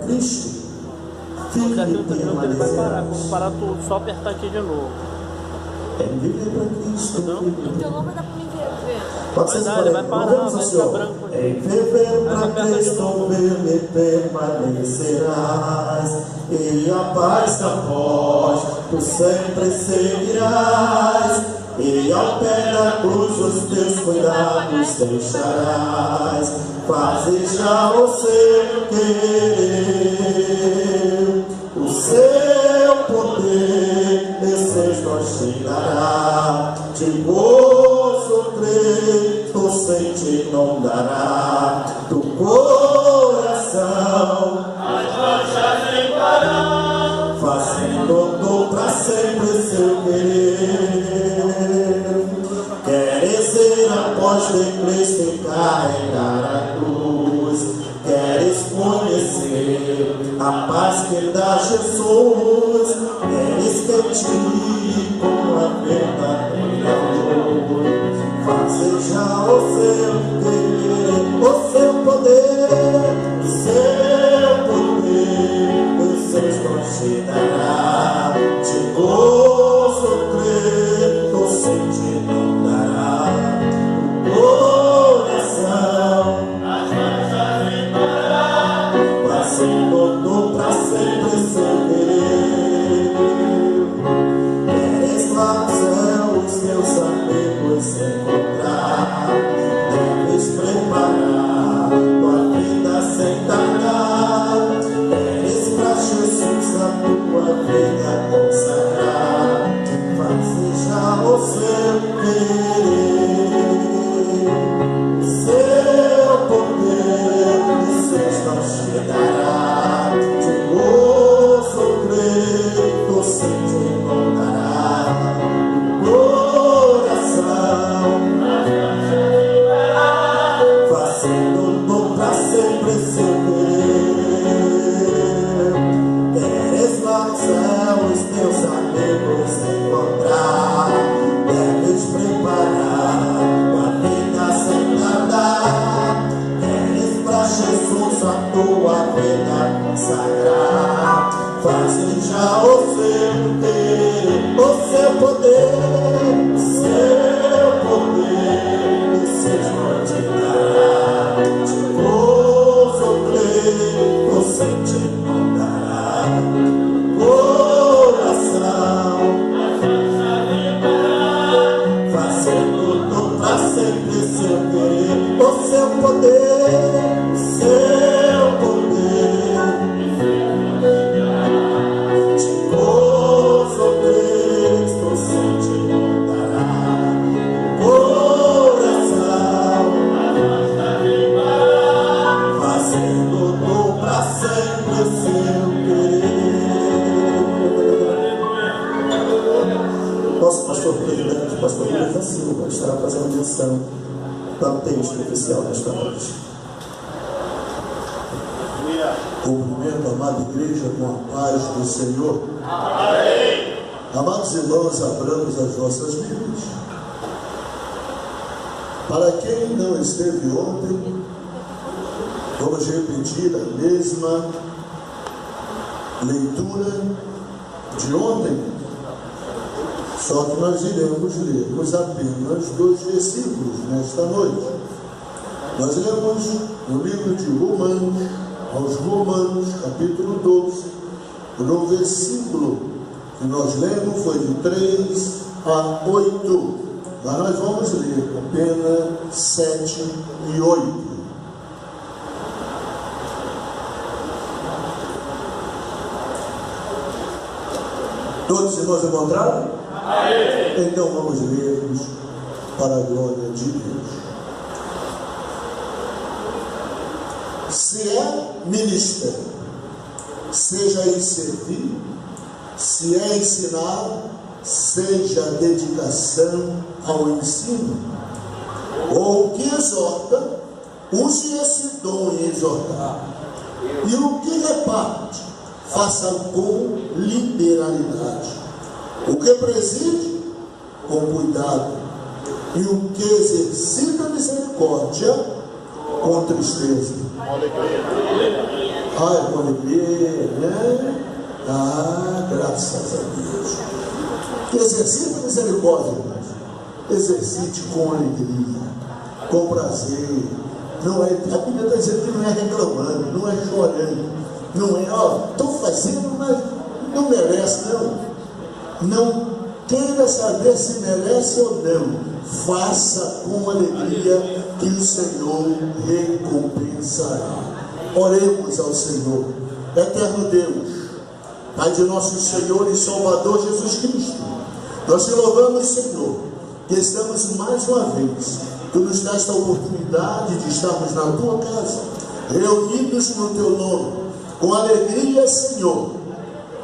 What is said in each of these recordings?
Cristo. Não, já que ele vai parar. Vamos parar tudo, só apertar aqui de novo. Viver para Cristo. Então não vai dar pra mim ver. Pode ser, ele vai parar, vai ficar branco. Em viver para Cristo, me permanecerás, e a paz após tu sempre seguirás, e ao pé da cruz os teus cuidados deixarás, faze já o seu querer, o seu poder desses nós te dará, de gozo Cristo sem te inundará, do coração as marchas sem parar, fazendo tu pra sempre seu querer. Queres ser após de Cristo e carregar a cruz, queres conhecer a paz que dá Jesus, queres que te com a verdadeira luz, faze já o seu querer, o seu poder, o seus dons te dará, de gozo Cristo sem te inundará, o coração as marchas sem parar, fazendo tu pra sempre seu querer. Queres lá no céu os teus amigos encontrar, deves preparar tua vida sem tardar, queres pra Jesus a tua vida consagrar, faze já o seu querer, o seu poder de seus dons te dará, de gozo Cristo sem te inundará, o coração fazendo tu pra sempre seu querer. Queres lá no céu os teus amigos encontrar, deves preparar tua vida sem tardar, queres pra Jesus a tua vida consagrar, faze já o seu querer, o seu poder, o seu poder, e seus dons te dará, de gozo Cristo sem te inundará, coração fazendo tu pra sempre seu querer, o seu poder, o seu poder, de gozo Cristo sem te inundará, coração fazendo tu pra sempre seu querer. Nosso pastor presidente, pastor Lucas da Silva, estará fazendo menção do texto oficial desta noite. Cumprimento, amada igreja, com a paz do Senhor. Amém. Amados irmãos, abramos as nossas Bíblias. Para quem não esteve ontem, vamos repetir a mesma leitura de ontem, só que nós iremos lermos apenas 2 versículos nesta noite. Nós lemos no livro de Romanos, aos Romanos, capítulo 12, no versículo que nós lemos foi de 3 a 8, mas nós vamos ler apenas 7 e 8. Todos os irmãos encontraram? Amém. Então vamos lermos para a glória de Deus. Se é ministério, seja em servir, se é ensinar, seja dedicação ao ensino, ou o que exorta, use esse dom em exortar, e o que reparte, faça com liberalidade, o que preside, com cuidado, e o que exercita misericórdia, com tristeza. Ai, com alegria, né? Ah, graças a Deus. Exercite a misericórdia, irmãos. Exercite com alegria, com prazer. Não é, a Bíblia está dizendo que não é reclamando, não é chorando, não é, ó, estou fazendo, mas não merece, não. Não queira saber se merece ou não. Faça com alegria que o Senhor recompensará. Oremos ao Senhor. Eterno Deus, Pai de nosso Senhor e Salvador Jesus Cristo, nós te louvamos, Senhor, que estamos mais uma vez, tu nos dá esta oportunidade de estarmos na tua casa, reunidos no teu nome, com alegria, Senhor,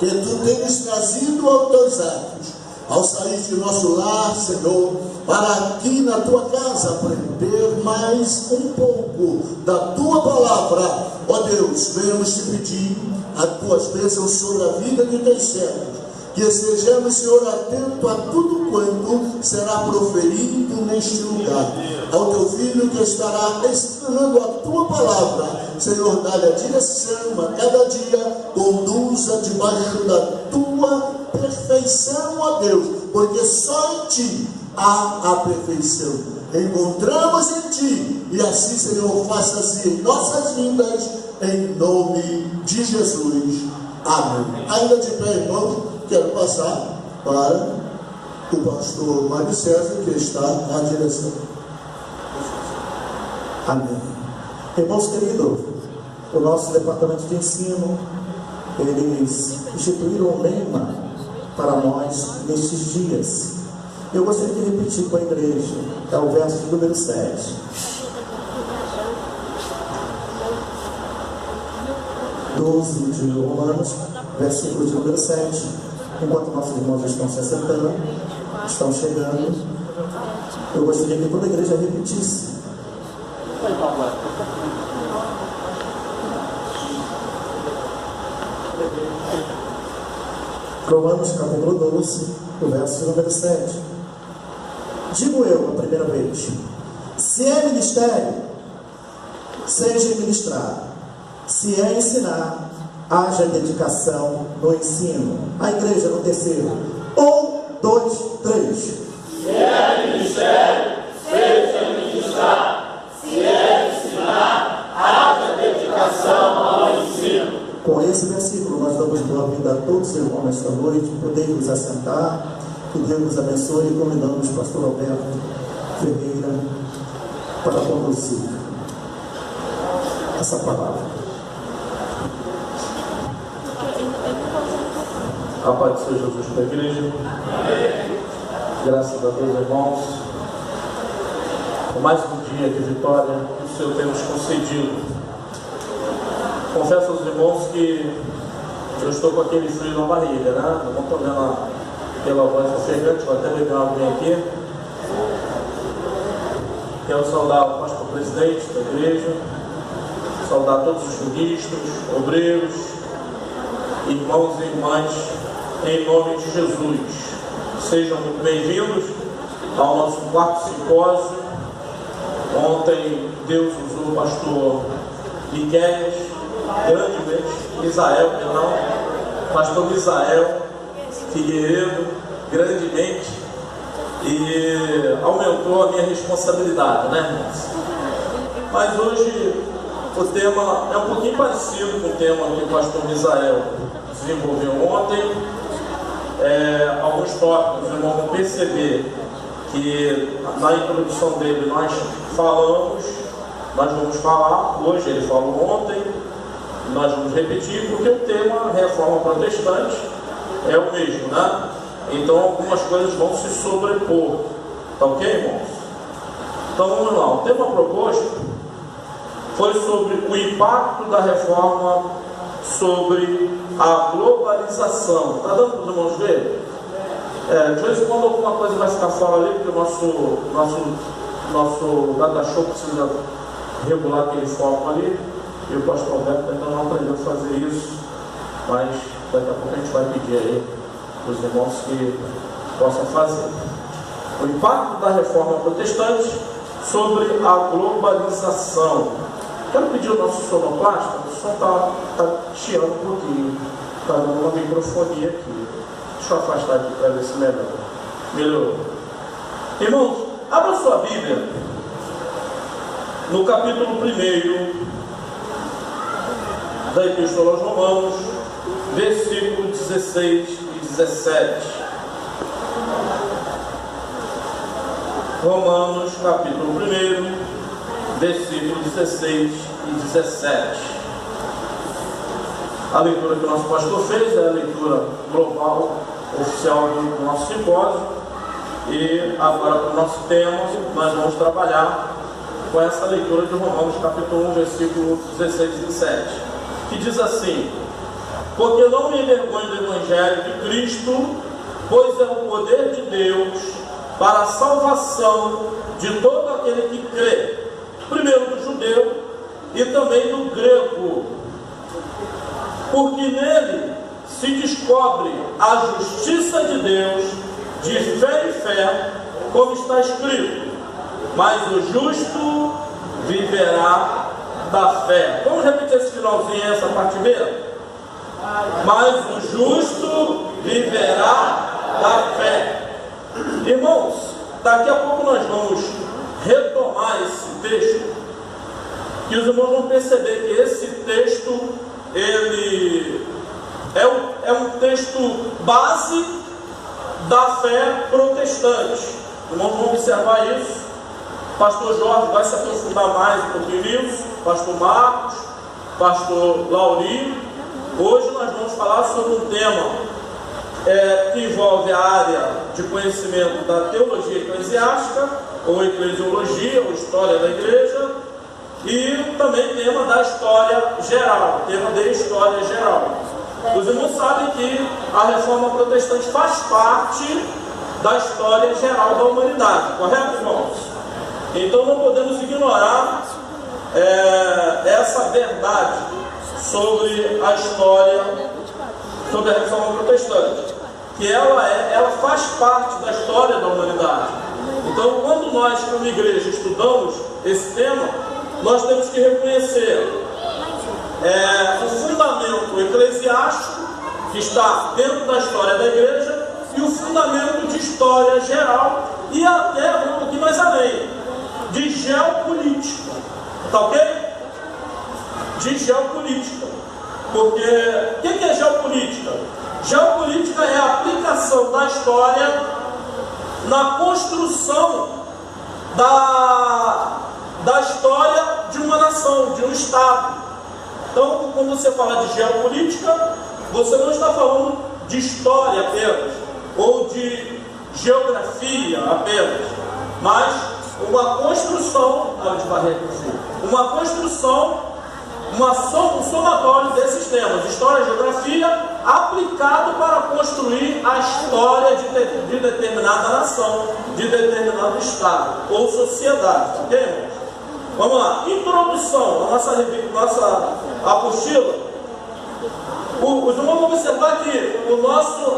que tu tens trazido aos teus atos, ao sair de nosso lar, Senhor, para aqui na tua casa aprender mais um pouco da tua palavra. Ó Deus, venhamos te pedir as tuas bênçãos sobre a vida de teus servos, que estejamos, Senhor, atento a tudo quanto será proferido neste lugar. Ao teu filho que estará explanando a tua palavra, Senhor, dá-lhe a direção a cada dia, conduza debaixo da tua perfeição, ó Deus, porque só em ti há a perfeição. Encontramos em ti, e assim, Senhor, faça-se em nossas vidas, em nome de Jesus. Amém. Ainda de pé, irmãos, quero passar para o pastor Mário César, que está à direção. Amém. Irmãos queridos, o nosso departamento de ensino, eles instituíram um lema para nós nestes dias. Eu gostaria de repetir com a igreja, é o verso de número 7. De Romanos, versículo de número 7. Enquanto nossos irmãos estão se assentando, estão chegando, eu gostaria que toda a igreja repetisse. Romanos capítulo 12, o verso número 7. Digo eu a primeira vez: se é ministério, seja ministrado. Se é ensinar, haja dedicação no ensino. A igreja no terceiro. 1, 2, 3. Se é ministério, seja ministrar. Se é ensinar, haja dedicação ao ensino. Com esse versículo, nós damos boa-vinda a todos os irmãos nesta noite. Podemos assentar. Que Deus nos abençoe e convidamos o pastor Alberto Ferreira para conduzir essa palavra. A paz do Senhor Jesus para a igreja. Graças a Deus, irmãos, por mais um dia de vitória que o Senhor tem nos concedido. Confesso aos irmãos que eu estou com aquele frio na barriga, né? Não estou vendo pela voz ofegante, vou até beber uma aguinha aqui. Quero saudar o pastor presidente da igreja, saudar todos os ministros, obreiros, irmãos e irmãs, em nome de Jesus. Sejam muito bem-vindos ao nosso quarto simpósio. Ontem Deus usou o pastor Miqueias, pastor Misael Figueiredo, grandemente, e aumentou a minha responsabilidade, né, irmãos? Mas hoje o tema é um pouquinho parecido com o tema que o pastor Misael desenvolveu ontem. Alguns tópicos os irmãos vão perceber que na introdução dele nós vamos falar hoje, ele falou ontem, nós vamos repetir, porque o tema reforma protestante é o mesmo, né? Então algumas coisas vão se sobrepor, tá ok, irmãos? Então vamos lá, o tema proposto foi sobre o impacto da reforma sobre a globalização. Está dando para os irmãos ver? De vez em quando alguma coisa vai ficar fora ali, porque o nosso data show precisa regular aquele foco ali, e o pastor Alberto ainda não aprendeu a fazer isso, mas daqui a pouco a gente vai pedir aí para os irmãos que possam fazer. O impacto da reforma protestante sobre a globalização. Quero pedir ao nosso sonoplasta o som está chiando um pouquinho. Está dando uma microfonia aqui. Deixa eu afastar aqui para ver se melhorou. Irmãos, abra sua Bíblia no capítulo 1 da Epístola aos Romanos, versículo 16 e 17. Romanos, capítulo 1, versículo 16 e 17. A leitura que o nosso pastor fez é a leitura global, oficial do nosso simpósio. E agora, para o nosso tema, nós vamos trabalhar com essa leitura de Romanos, capítulo 1, versículo 16 e 17, que diz assim: porque não me envergonho do Evangelho de Cristo, pois é o poder de Deus para a salvação de todo aquele que crê, primeiro do judeu e também do grego, porque nele se descobre a justiça de Deus de fé em fé, como está escrito: mas o justo viverá da fé. Vamos repetir esse finalzinho, essa parte mesmo? Mas o justo viverá da fé. Irmãos, daqui a pouco nós vamos retomar esse texto, e os irmãos vão perceber que esse texto, ele é um texto base da fé protestante. Os irmãos vão observar isso. Pastor Jorge vai se aprofundar mais um pouquinho nisso, pastor Marcos, pastor Lauri. Hoje nós vamos falar sobre um tema que envolve a área de conhecimento da teologia eclesiástica, ou eclesiologia, ou história da igreja, e também tema da história geral, tema de história geral. Os irmãos sabem que a reforma protestante faz parte da história geral da humanidade, correto, irmãos? Então não podemos ignorar essa verdade sobre a história, sobre a reforma protestante, que ela faz parte da história da humanidade. Então, quando nós, como igreja, estudamos esse tema, nós temos que reconhecer o fundamento eclesiástico, que está dentro da história da igreja, e o fundamento de história geral, e até um pouquinho mais além, de geopolítica. Tá ok? De geopolítica. Porque o que é geopolítica? Geopolítica é a aplicação da história na construção da história de uma nação, de um Estado. Então, quando você fala de geopolítica, você não está falando de história apenas, ou de geografia apenas, mas uma construção, um somatório desses temas, história e geografia, aplicado para construir a história de determinada nação, de determinado estado ou sociedade, ok, irmãos? Vamos lá, introdução à nossa apostila. Os irmãos vão observar que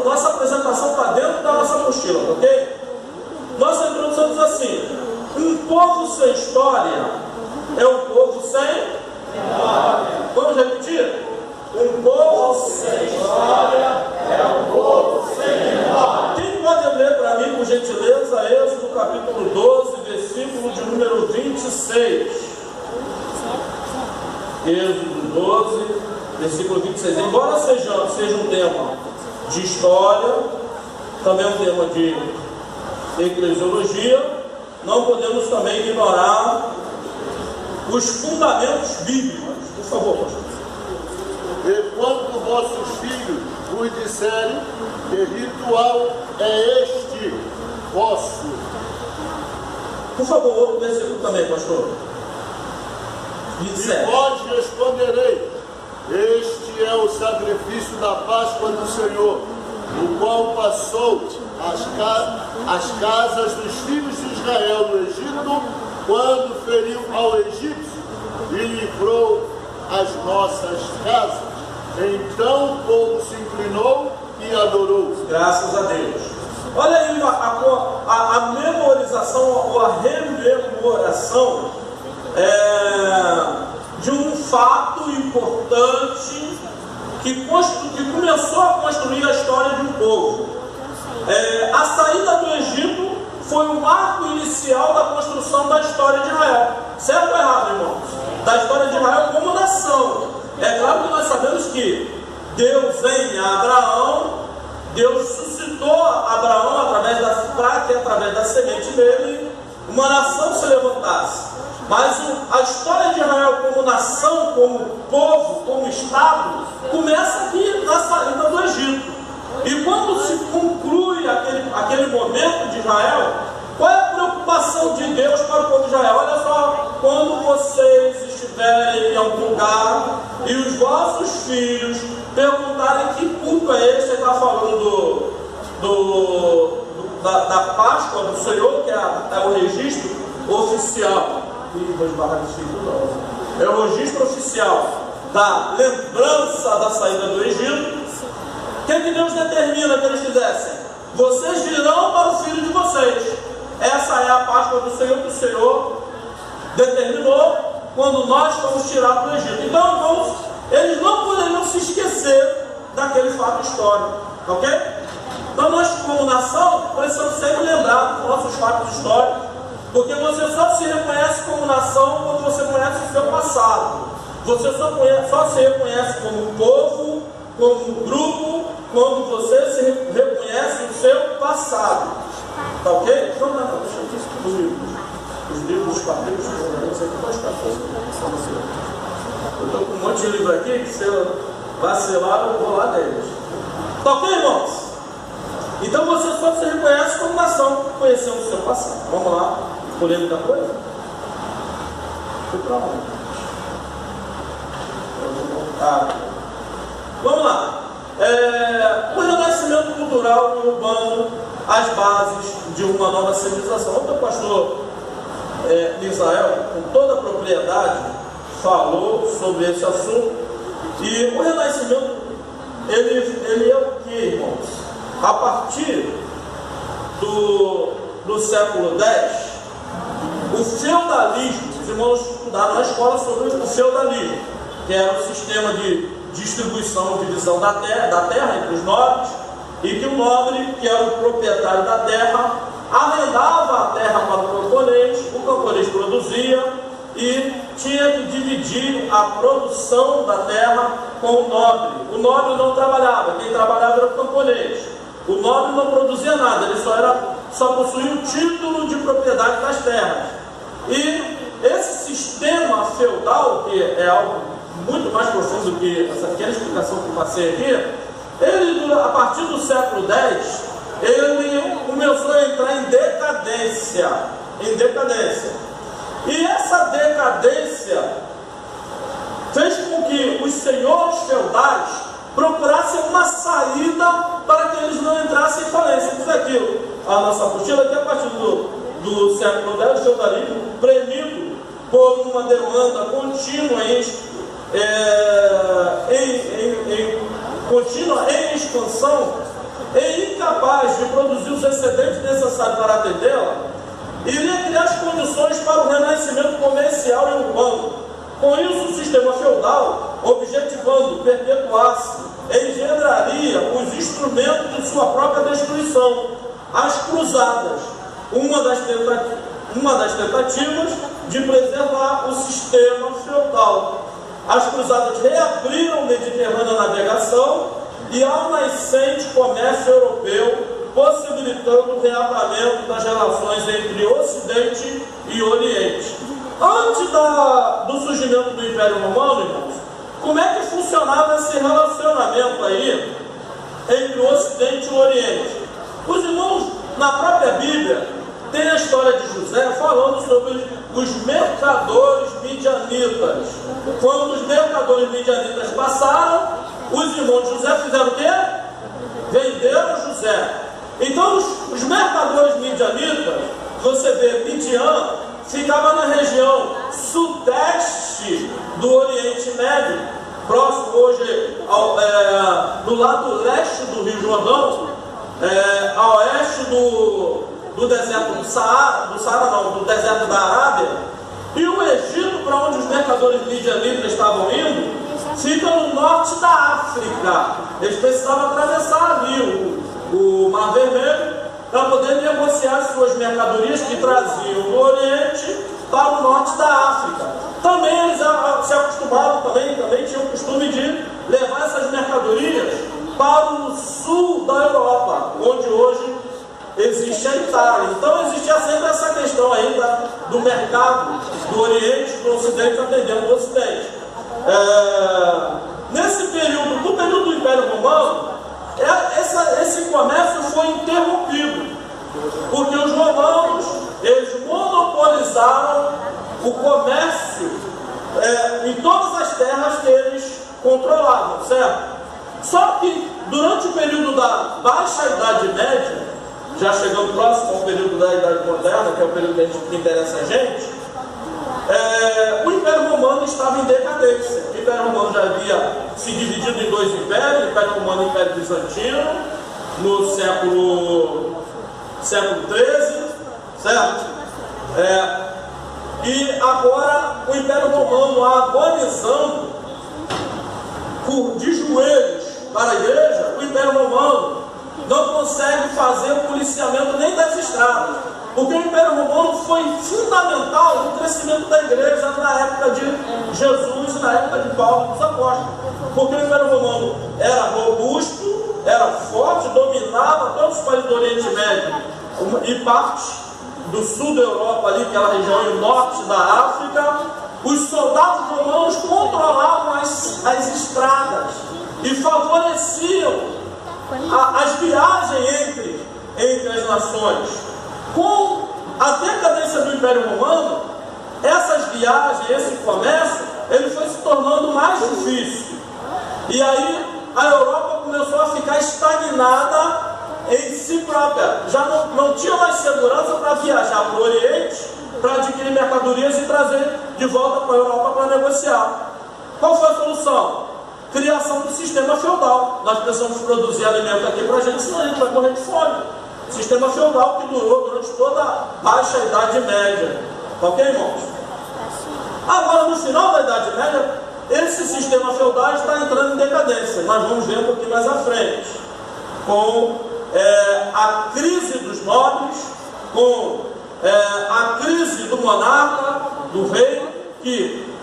nossa apresentação está dentro da nossa apostila, ok? Nossa introdução diz assim: um povo sem história é um povo sem memória. Vamos repetir? Um povo sem história é um povo sem memória. Quem pode ler para mim, por gentileza, Êxodo capítulo 12, versículo de número 26. Êxodo 12, versículo 26. Embora seja um tema de história, também um tema de eclesiologia, não podemos também ignorar os fundamentos bíblicos. Por favor, pastor. E quando vossos filhos vos disserem que ritual é este vosso. Por favor, outro versículo também, pastor. 27. E vós respondereis: este é o sacrifício da Páscoa do Senhor, o qual passou as casas dos filhos de Israel no Egito, quando feriu ao egípcio e livrou as nossas casas. Então o povo se inclinou e adorou. Graças a Deus. Olha aí a memorização ou a rememoração de um fato importante que começou a construir a história de um povo. A saída do Egito foi o marco inicial da construção da história de Israel. Certo ou errado, irmãos? Da história de Israel como nação. É claro que nós sabemos que Deus em Abraão, Deus suscitou Abraão para que através da semente dele uma nação se levantasse. Mas a história de Israel como nação, como povo, como Estado, começa aqui na saída do Egito. E quando se conclui aquele momento de Israel, qual é a preocupação de Deus para o povo de Israel? Olha só, quando vocês estiverem em algum lugar e os vossos filhos perguntarem que culto é esse, ele está falando da Páscoa do Senhor, que é o registro oficial. É o registro oficial da lembrança da saída do Egito. O que Deus determina que eles fizessem? Vocês virão para o filho de vocês. Essa é a Páscoa do Senhor que o Senhor determinou quando nós fomos tirados do Egito. Então, irmãos, eles não poderiam se esquecer daquele fato histórico, ok? Então nós, como nação, precisamos sempre lembrar dos nossos fatos históricos, porque você só se reconhece como nação quando você conhece o seu passado. Você só se reconhece como povo, como grupo, quando você se reconhece o seu passado. Tá ok? Então, não, deixa eu ver os livros, os papéis, eu estou com um monte de livro aqui que se eu vacilar, eu vou lá deles. Tá ok, irmãos? Então você só se reconhece como nação, conhecendo o seu passado. Vamos lá, pulei muita coisa? Fui para onde? Vamos lá. O renascimento cultural e urbano, as bases de uma nova civilização. O pastor Misael, com toda a propriedade, falou sobre esse assunto. E o renascimento, ele é o que, irmãos? A partir do século X, o feudalismo, os irmãos estudaram na escola sobre o feudalismo, que era o sistema de distribuição e divisão da terra entre os nobres, e que o nobre, que era o proprietário da terra, arrendava a terra para o camponês produzia e tinha que dividir a produção da terra com o nobre. O nobre não trabalhava, quem trabalhava era o camponês. O nobre não produzia nada, ele só possuía o título de propriedade das terras. E esse sistema feudal, que é algo muito mais profundo que essa pequena explicação que eu passei aqui, ele, a partir do século X, ele começou a entrar em decadência. E essa decadência fez com que os senhores feudais procurassem uma saída para que eles não entrassem em falência. Isso aqui, a nossa apostila aqui, a partir do século X, o feudalismo premido por uma demanda contínua em expansão, e incapaz de produzir os excedentes necessários para atendê-la, iria criar as condições para o renascimento comercial e urbano. Com isso, o sistema feudal, objetivando perpetuar-se, engendraria os instrumentos de sua própria destruição, as cruzadas, uma das tentativas de preservar o sistema feudal. As cruzadas reabriram o Mediterrâneo à navegação e ao nascente comércio europeu, possibilitando o reabramento das relações entre Ocidente e Oriente. Antes do surgimento do Império Romano, irmãos, como é que funcionava esse relacionamento aí entre o Ocidente e o Oriente? Os irmãos, na própria Bíblia, tem a história de José falando sobre os mercadores midianitas. Quando os mercadores midianitas passaram, os irmãos de José fizeram o quê? Venderam José. Então os mercadores midianitas, você vê, Midian ficava na região sudeste do Oriente Médio, próximo hoje do lado leste do Rio Jordão, a oeste do deserto do Saara, do deserto da Arábia. E o Egito, para onde os mercadores midianitas estavam indo, fica no norte da África. Eles precisavam atravessar ali o Mar Vermelho para poder negociar suas mercadorias que traziam do Oriente para o norte da África. Também eles se acostumavam, também tinham o costume de levar essas mercadorias para o sul da Europa, onde hoje existe a Itália. Então existia sempre essa questão ainda do mercado do Oriente para o Ocidente atendendo do Ocidente. Nesse período, no período do Império Romano, esse comércio foi interrompido, porque os romanos, eles monopolizaram o comércio em todas as terras que eles controlavam, certo? Só que durante o período da Baixa Idade Média, já chegando próximo ao período da Idade Moderna, que é o período que interessa a gente, o Império Romano estava em decadência. O Império Romano já havia se dividido em dois impérios, o Império Romano e o Império Bizantino, no século XIII, certo? E agora o Império Romano, agonizando de joelhos para a igreja, o Império Romano não consegue fazer o policiamento nem das estradas, porque o Império Romano foi fundamental no crescimento da igreja na época de Jesus e na época de Paulo e dos apóstolos, porque o Império Romano era robusto, era forte, dominava todos os países do Oriente Médio e parte do sul da Europa, ali, aquela região e norte da África. Os soldados romanos controlavam as estradas e favoreciam as viagens entre as nações. Com a decadência do Império Romano, essas viagens, esse comércio, ele foi se tornando mais difícil. E aí a Europa começou a ficar estagnada em si própria. Já não tinha mais segurança para viajar para o Oriente, para adquirir mercadorias e trazer de volta para a Europa para negociar. Qual foi a solução? Criação do sistema feudal. Nós precisamos produzir alimento aqui para a gente, senão a gente vai morrer de fome. Sistema feudal que durou durante toda a Baixa Idade Média. Ok, irmãos? Agora, no final da Idade Média, esse sistema feudal está entrando em decadência. Nós vamos ver um pouquinho mais à frente. Com a crise dos nobres, com a crise do monarca, do rei, que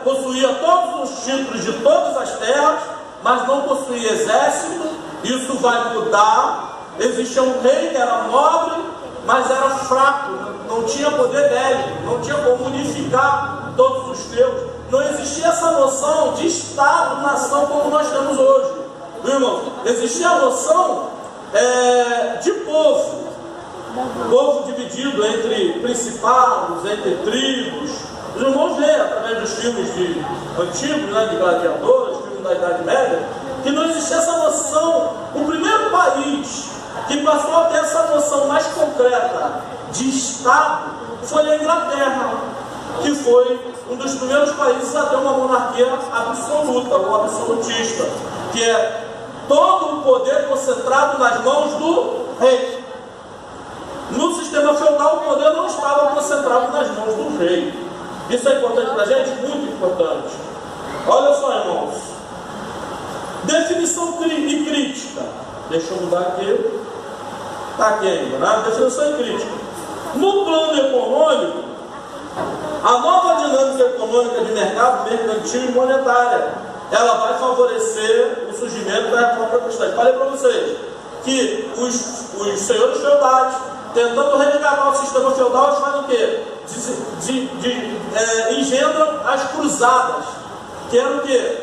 possuía todos os títulos de todas as terras, mas não possuía exército. Isso vai mudar. Existia um rei que era nobre, mas era fraco, não tinha poder bélico, não tinha como unificar todos os feudos. Não existia essa noção de Estado-nação como nós temos hoje. Irmão, existia a noção de povo dividido entre principados, entre tribos. Os irmãos veem através dos filmes antigos, né, de gladiadores, filmes da Idade Média, que não existia essa noção. O primeiro país que passou a ter essa noção mais concreta de Estado foi a Inglaterra, que foi um dos primeiros países a ter uma monarquia absoluta, ou absolutista, que é todo o poder concentrado nas mãos do rei. No sistema feudal, o poder não estava concentrado nas mãos do rei. Isso é importante para a gente? Muito importante. Olha só, irmãos. Definição e crítica. Deixa eu mudar aqui. Está aqui ainda, né? Definição e crítica. No plano econômico, a nova dinâmica econômica de mercado mercantil e monetária, ela vai favorecer o surgimento da reforma protestante. Falei para vocês que os senhores feudais, tentando resgatar o sistema feudal, eles fazem o quê? Engendram as cruzadas, que era o quê?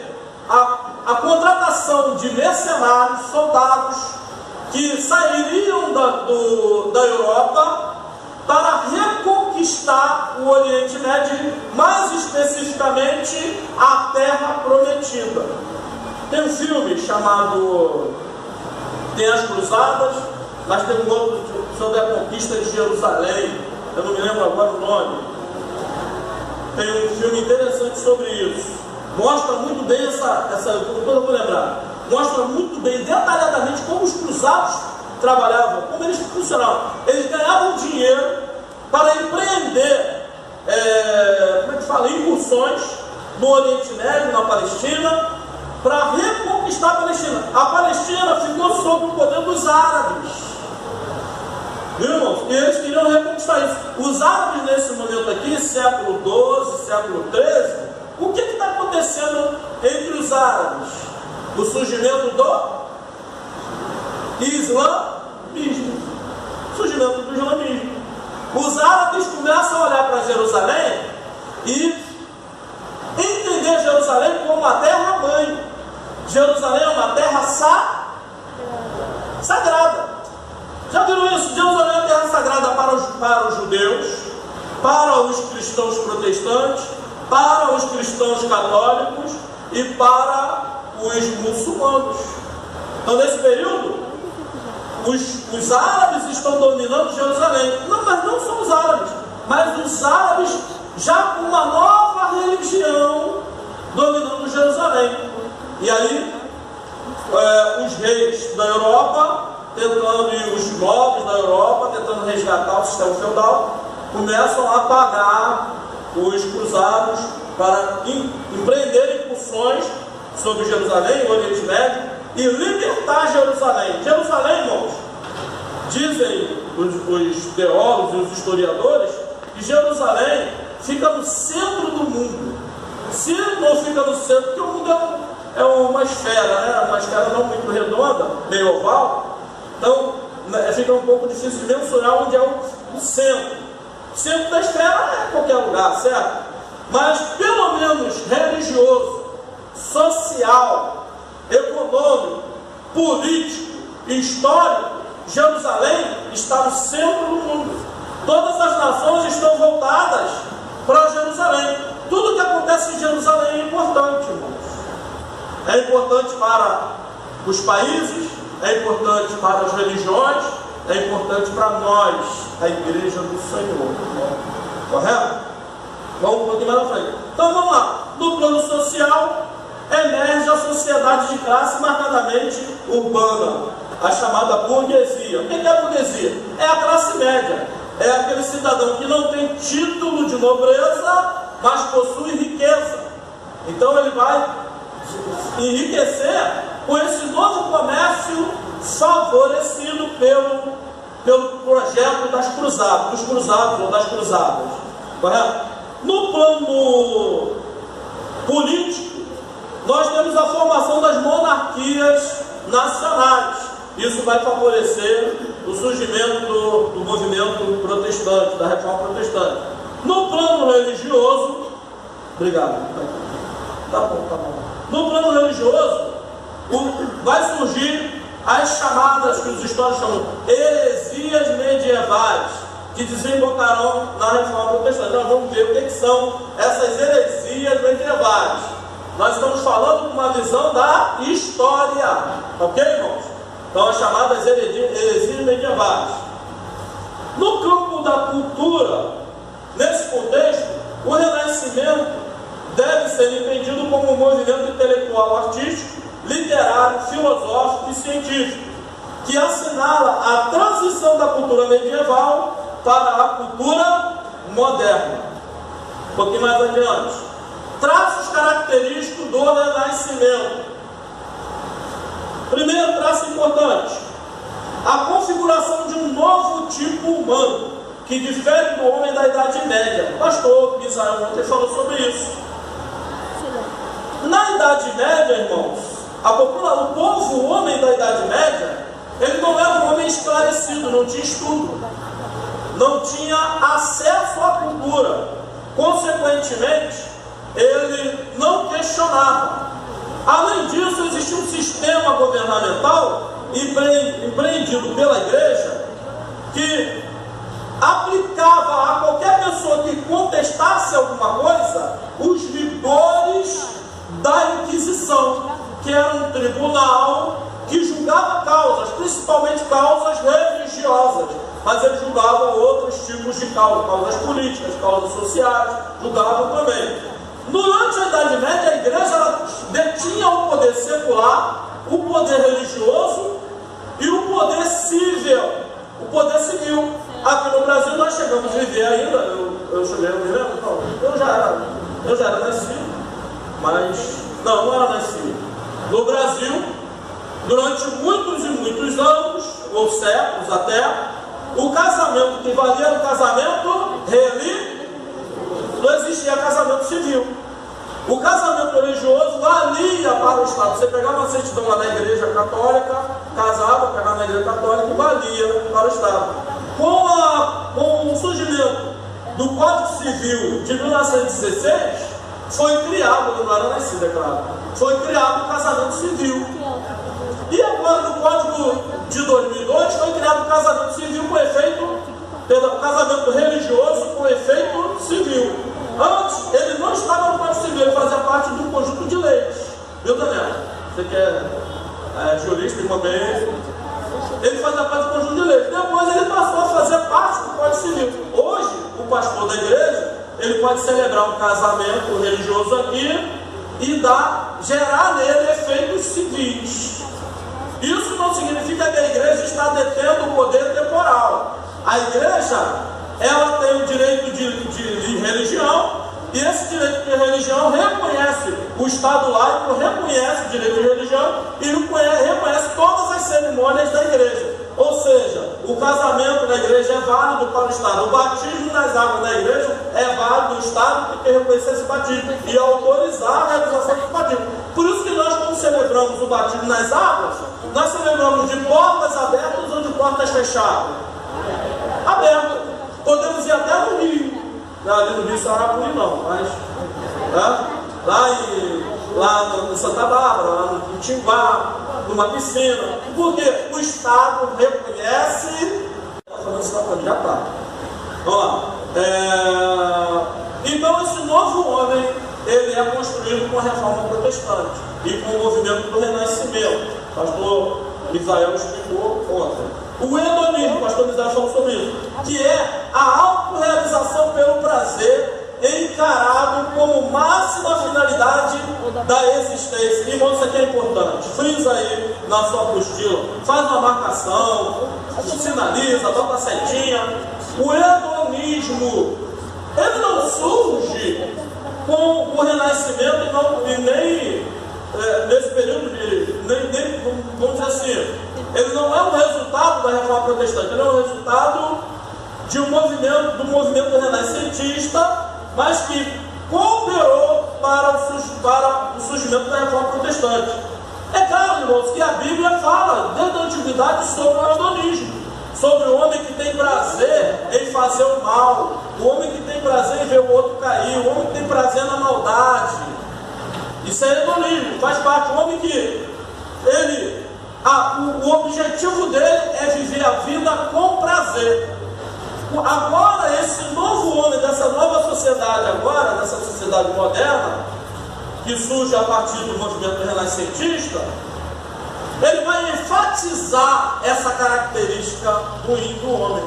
A contratação de mercenários, soldados, que sairiam da Europa para reconquistar o Oriente Médio, mais especificamente a Terra Prometida. Tem um filme chamado Tem as Cruzadas, mas tem um outro sobre a conquista de Jerusalém, eu não me lembro agora o nome. Tem um filme interessante sobre isso. Mostra muito bem eu vou lembrar. Mostra muito bem, detalhadamente, como os cruzados trabalhavam, como eles funcionavam. Eles ganhavam dinheiro para empreender como é que fala, incursões no Oriente Médio, na Palestina, para reconquistar a Palestina. A Palestina ficou sob o poder dos árabes. Viu, irmãos? E eles queriam reconquistar isso. Os árabes, nesse momento aqui, século XII, século XIII, o que está acontecendo entre os árabes? O surgimento do islamismo. Surgimento do islamismo. Os árabes começam a olhar para Jerusalém e entender Jerusalém como uma terra-mãe. Jerusalém é uma terra sagrada. Já viram isso? Jerusalém é uma terra sagrada para os judeus, para os cristãos protestantes, para os cristãos católicos e para os muçulmanos. Então, nesse período, os árabes estão dominando Jerusalém. Não, mas não são os árabes, mas os árabes já com uma nova religião dominando Jerusalém. E aí, os reis da Europa, e os nobres da Europa, tentando resgatar o sistema feudal, começam a pagar os cruzados para empreenderem incursões sobre Jerusalém, o Oriente Médio, e libertar Jerusalém. Jerusalém, irmãos, dizem os teólogos e os historiadores, que Jerusalém fica no centro do mundo. Se não fica no centro, porque o mundo é uma esfera, né? Uma esfera não muito redonda, meio oval, então fica um pouco difícil de mensurar onde é o centro. O centro da esfera é qualquer lugar, certo? Mas pelo menos religioso, social, econômico, político e histórico, Jerusalém está no centro do mundo. Todas as nações estão voltadas para Jerusalém. Tudo que acontece em Jerusalém é importante, irmãos. É importante para os países, é importante para as religiões, é importante para nós, a igreja do Senhor. Correto? Vamos um pouquinho mais na frente. Então vamos lá. No plano social, emerge a sociedade de classe marcadamente urbana, a chamada burguesia. O que é a burguesia? É a classe média. É aquele cidadão que não tem título de nobreza, mas possui riqueza. Então ele vai enriquecer com esse novo comércio favorecido pelo projeto das cruzadas, dos cruzados ou das cruzadas. Correto? No plano político, nós temos a formação das monarquias nacionais. Isso vai favorecer o surgimento do movimento protestante, da reforma protestante. No plano religioso, obrigado. Tá bom. No plano religioso, vai surgir as chamadas, que os históricos chamam heresias medievais, que desembocarão na reforma protestante. Nós vamos ver o que são essas heresias medievais. Nós estamos falando com uma visão da história, ok, irmãos? Então, as chamadas heresias medievais. No campo da cultura, nesse contexto, o Renascimento deve ser entendido como um movimento intelectual, artístico, literário, filosófico e científico, que assinala a transição da cultura medieval para a cultura moderna. Um pouquinho mais adiante. Traços característicos do Renascimento. Primeiro traço importante: a configuração de um novo tipo humano, que difere do homem da Idade Média. O pastor Misael ontem falou sobre isso. Na Idade Média, irmãos, o povo, o homem da Idade Média, ele não era um homem esclarecido, não tinha estudo, não tinha acesso à cultura. Consequentemente, ele não questionava. Além disso, existia um sistema governamental empreendido pela igreja que aplicava a qualquer pessoa que contestasse alguma coisa os rigores da Inquisição, que era um tribunal que julgava causas, principalmente causas religiosas, mas ele julgava outros tipos de causas políticas, causas sociais, julgava também. Durante a Idade Média, a igreja detinha o poder secular, o poder religioso e o poder civil. O poder civil. Aqui no Brasil nós chegamos a viver ainda, eu cheguei, eu me lembro, não, eu já era nascido, mas não era nascido. No Brasil, durante muitos e muitos anos, ou séculos até, o casamento que valia era o casamento religioso, não existia casamento civil. O casamento religioso valia para o Estado. Você pegava uma certidão lá na igreja católica, casava, pegava na igreja católica e valia para o Estado. Com o surgimento do Código Civil de 1916, foi criado, não era nascido, é claro, foi criado o casamento civil. E agora no Código de 2002 foi criado o casamento civil com efeito, casamento religioso com efeito civil. Antes, ele não estava no Código Civil, ele fazia parte de um conjunto de leis. Viu, Daniel? Você que é jurista e também, ele fazia parte do conjunto de leis. Depois ele passou a fazer parte do Código Civil. Hoje, o pastor da igreja, ele pode celebrar um casamento religioso aqui e gerar nele efeitos civis. Isso não significa que a igreja está detendo o poder temporal. A igreja, ela tem o direito de religião, e esse direito de religião reconhece, o Estado laico reconhece o direito de religião e reconhece todas as cerimônias da igreja. Ou seja, o casamento na igreja é válido para o Estado. O batismo nas águas da igreja é válido, o Estado tem que reconhecer esse batismo e autorizar a realização desse batismo. Por isso que nós, quando celebramos o batismo nas águas, nós celebramos de portas abertas ou de portas fechadas? Abertas. Podemos ir até no Rio. Ali no Rio Sarapuri não, mas lá em Santa Bárbara, lá no Timbá, numa piscina, porque o Estado reconhece. Já está. Vamos lá. Então esse novo homem, ele é construído com a reforma protestante e com o movimento do Renascimento. O pastor Israel explicou ontem. O hedonismo, o pastor Israel falou sobre isso, que é a autorrealização pelo prazer encarado como máxima finalidade da existência. Irmão, isso aqui é importante. Frisa aí na sua apostila, faz uma marcação, sinaliza, bota a setinha. O hedonismo, ele não surge com o Renascimento e nem nesse período vamos dizer assim, ele não é um resultado da reforma protestante, ele é um resultado de do movimento renascentista, mas que cooperou para o surgimento da reforma protestante. É claro, irmãos, que a Bíblia fala desde a antiguidade sobre o hedonismo, sobre o homem que tem prazer em fazer o mal, o homem que tem prazer em ver o outro cair, o homem que tem prazer na maldade. Isso é hedonismo, faz parte. O homem que o objetivo dele é viver a vida com prazer. Agora, esse novo homem dessa nova sociedade, dessa sociedade moderna, que surge a partir do movimento renascentista, ele vai enfatizar essa característica ruim do homem,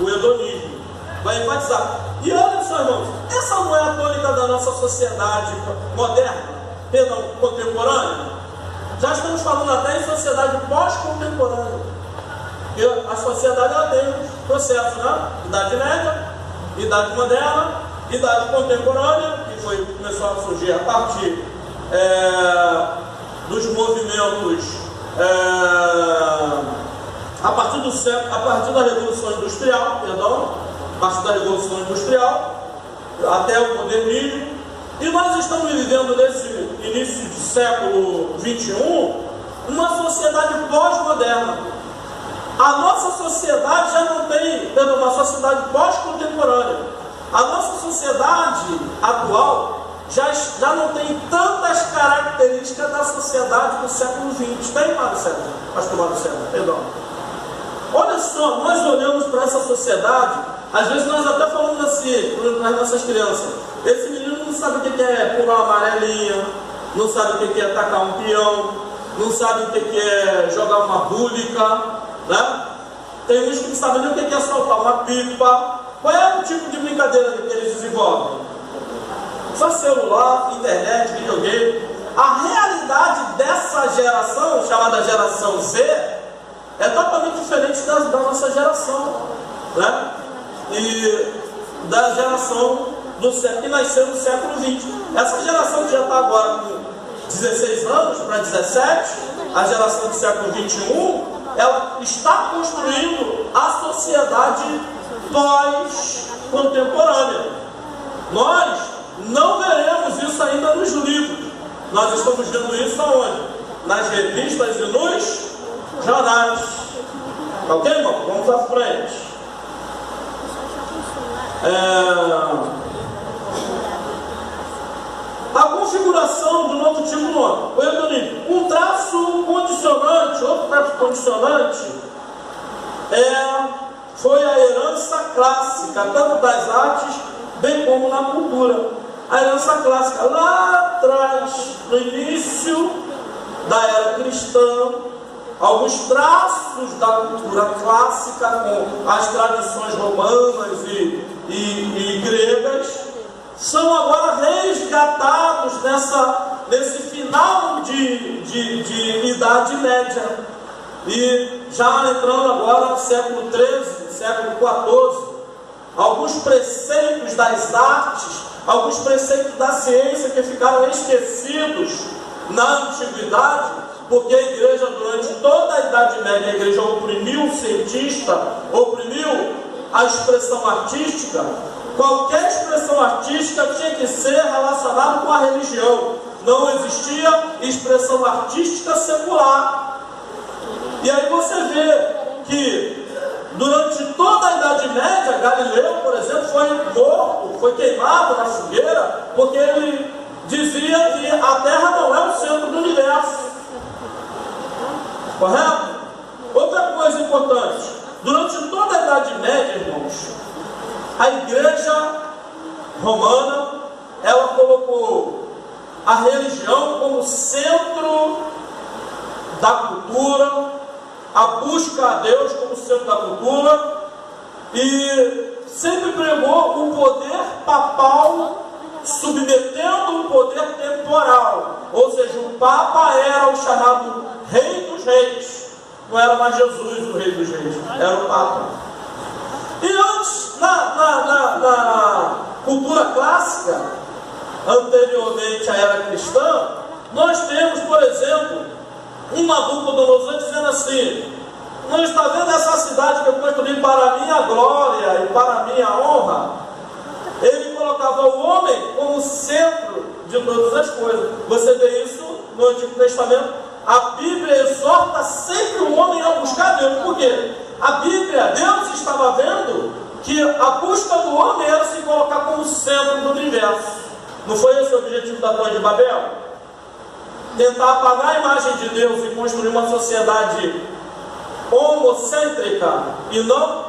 o hedonismo. Vai enfatizar. E olha só, irmãos, essa não é a tônica da nossa sociedade moderna, contemporânea. Já estamos falando até em sociedade pós-contemporânea. Porque a sociedade ela tem processos, né? Idade média, idade moderna, idade contemporânea, que começou a surgir a partir dos movimentos, a partir da Revolução Industrial, a partir da Revolução Industrial, até o modernismo. E nós estamos vivendo nesse início do século XXI uma sociedade pós-moderna. A nossa sociedade já não tem, uma sociedade pós-contemporânea. A nossa sociedade atual já não tem tantas características da sociedade do século XX. Tem, pastor Marcelo? Perdão. Olha só, nós olhamos para essa sociedade, às vezes nós até falamos assim, para as nossas crianças, esse menino não sabe o que é pular uma amarelinha, não sabe o que é tacar um peão, não sabe o que é jogar uma búlica, né? Tem uns que não sabem nem o que é soltar uma pipa. Qual é o tipo de brincadeira que eles desenvolvem? Só celular, internet, videogame. A realidade dessa geração, chamada geração Z, é totalmente diferente da nossa geração, né? E da geração que nasceu no século XX. Essa geração que já está agora com 16 anos para 17, a geração do século XXI, ela está construindo a sociedade pós-contemporânea. Nós não veremos isso ainda nos livros. Nós estamos vendo isso aonde? Nas revistas e nos jornais. Ok, irmão? Vamos à frente. A configuração do novo tipo nome. Um traço condicionante, outro traço condicionante foi a herança clássica, tanto das artes bem como na cultura. A herança clássica, lá atrás, no início da era cristã, alguns traços da cultura clássica, com as tradições romanas e gregas, são agora resgatados nesse final de Idade Média. E já entrando agora no século XIII, século XIV, alguns preceitos das artes, alguns preceitos da ciência que ficaram esquecidos na antiguidade, porque a igreja durante toda a Idade Média, a igreja oprimiu o cientista, oprimiu a expressão artística. Qualquer expressão artística tinha que ser relacionada com a religião. Não existia expressão artística secular. E aí você vê que durante toda a Idade Média, Galileu, por exemplo, foi morto, foi queimado na fogueira, porque ele dizia que a Terra não é o centro do universo. Correto? Outra coisa importante, durante toda a Idade Média, irmãos, a igreja romana, ela colocou a religião como centro da cultura, a busca a Deus como centro da cultura, e sempre pregou o poder papal submetendo o poder temporal. Ou seja, o Papa era o chamado Rei dos Reis. Não era mais Jesus o Rei dos Reis, era o Papa. E antes, na cultura clássica, anteriormente à era cristã, nós temos, por exemplo, um Nabucodonosor dizendo assim: não está vendo essa cidade que eu construí para a minha glória e para a minha honra? Ele colocava o homem como centro de todas as coisas. Você vê isso no Antigo Testamento. A Bíblia exorta sempre o homem a buscar Deus. Por quê? A Bíblia, Deus estava vendo que a busca do homem era se colocar como centro do universo. Não foi esse o objetivo da Torre de Babel? Tentar apagar a imagem de Deus e construir uma sociedade homocêntrica e não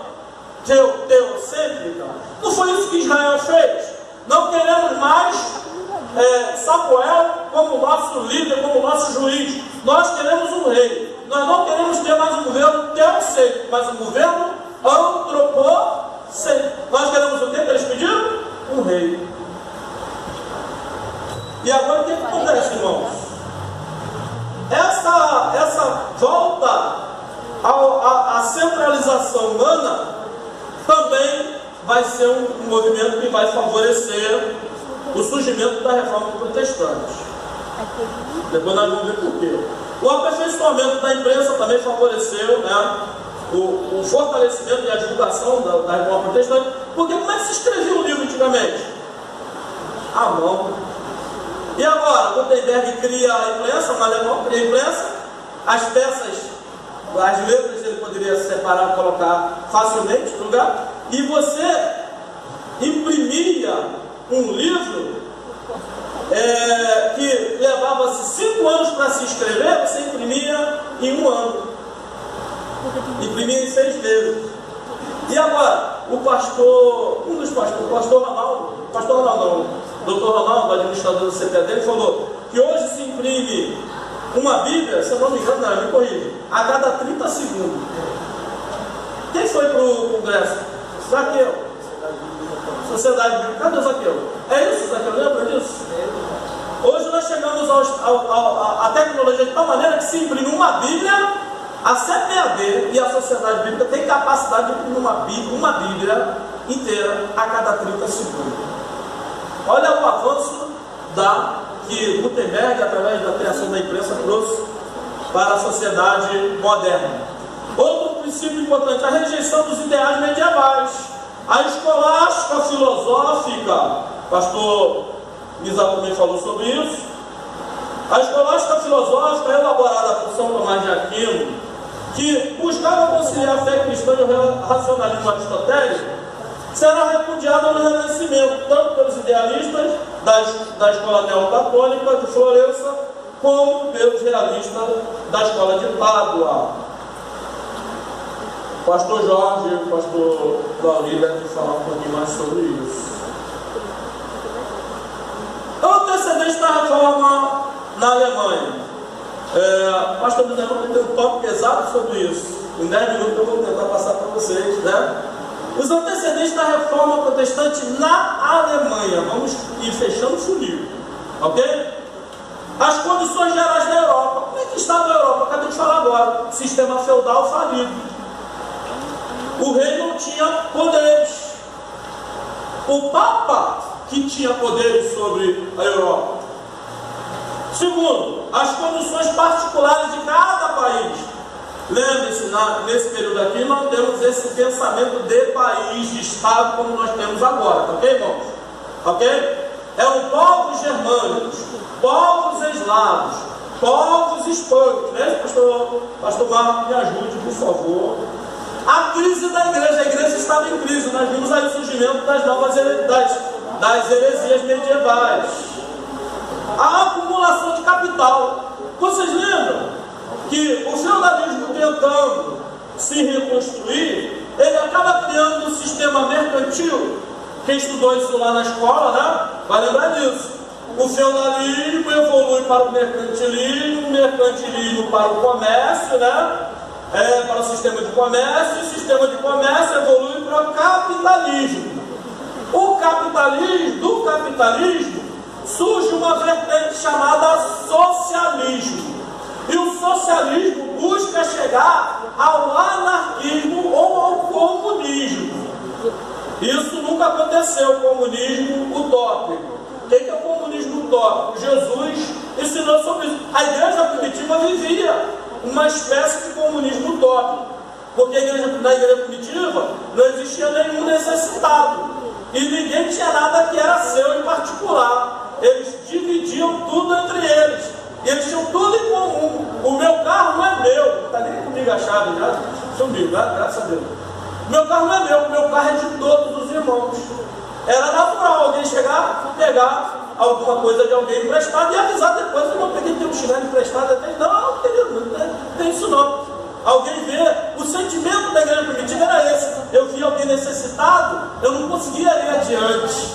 teocêntrica. Não foi isso que Israel fez. Não queremos mais Samuel como nosso líder, como nosso juiz. Nós queremos um rei. Nós não queremos ter mais um governo teocêntrico, mas um governo antropocêntrico. Nós queremos o que eles pediram? Um rei. E agora o que acontece, irmãos? Essa volta à centralização humana também vai ser um movimento que vai favorecer o surgimento da reforma protestante. Depois nós vamos ver por quê. O aperfeiçoamento da imprensa também favoreceu, né, o fortalecimento e a divulgação da reforma protestante. Porque como é que se escrevia o livro antigamente? À mão. E agora, Gutenberg cria a imprensa, um alemão cria a imprensa, as peças, as letras ele poderia separar e colocar facilmente no lugar, e você imprimia um livro que levava-se 5 anos para se escrever, você imprimia em 1 ano, imprimia em 6 meses. E agora, o pastor Ronaldo, Dr. Ronaldo, administrador do CPD, ele falou que hoje se imprime uma Bíblia, se eu não me engano, não, me corrija, a cada 30 segundos. Quem foi para o Congresso? Zaqueu. Sociedade Bíblica. Cadê o Zaqueu? É isso, Zaqueu? Lembra disso? Hoje nós chegamos à tecnologia de tal maneira que se imprime uma Bíblia, a CPAD e a Sociedade Bíblica tem capacidade de imprimir uma Bíblia inteira a cada 30 segundos. Olha o avanço que Gutenberg, através da criação da imprensa, trouxe para a sociedade moderna. Outro princípio importante, a rejeição dos ideais medievais. A escolástica filosófica, pastor Misa também falou sobre isso. A escolástica filosófica, elaborada por São Tomás de Aquino, que buscava conciliar a fé cristã e o racionalismo aristotélico, será repudiada no Renascimento, tanto pelos idealistas da escola neoplatônica de Florença, como pelos realistas da escola de Pádua. O pastor Jorge e o pastor Lauri devem falar um pouquinho mais sobre isso. O antecedente da reforma na Alemanha. Pastor José vai ter um tópico exato sobre isso. Em 10 minutos eu vou tentar passar para vocês, né? Os antecedentes da reforma protestante na Alemanha. Vamos ir fechando o funil, ok? As condições gerais da Europa. Como é que está na Europa? Acabei de falar agora. Sistema feudal falido. O rei não tinha poderes. O Papa que tinha poderes sobre a Europa. Segundo, as condições particulares de cada país. Lembre-se, nesse período aqui não temos esse pensamento de país, de Estado, como nós temos agora, tá ok, irmãos? Ok? Eram povos germânicos, povos eslavos, povos hispânicos, né? Pastor Marco, me ajude, por favor. A crise da igreja, a igreja estava em crise, nós vimos aí o surgimento das heresias medievais. A acumulação de capital. Vocês lembram que o feudalismo tentando se reconstruir, ele acaba criando um sistema mercantil? Quem estudou isso lá na escola, né? Vai lembrar disso. O feudalismo evolui para o mercantilismo para o comércio, né? Para o sistema de comércio, e o sistema de comércio evolui para o capitalismo. Do capitalismo surge uma vertente chamada socialismo. E o socialismo busca chegar ao anarquismo ou ao comunismo. Isso nunca aconteceu, o comunismo utópico. O que é o comunismo utópico? Jesus ensinou sobre isso. A igreja primitiva vivia uma espécie de comunismo utópico. Porque na igreja primitiva não existia nenhum necessitado. E ninguém tinha nada que era seu em particular. Eles dividiam tudo entre eles. E eles tinham tudo em comum. O meu carro não é meu. Não está nem comigo a chave, já sumiu, graças a Deus. O meu carro não é meu, o meu carro é de todos os irmãos. Era natural alguém chegar, pegar alguma coisa de alguém emprestado e avisar depois: eu não peguei teu chinelo emprestado. Não, querido, não tem isso não. Alguém vê, o sentimento da igreja primitiva era esse: eu vi alguém necessitado, eu não conseguia ir adiante.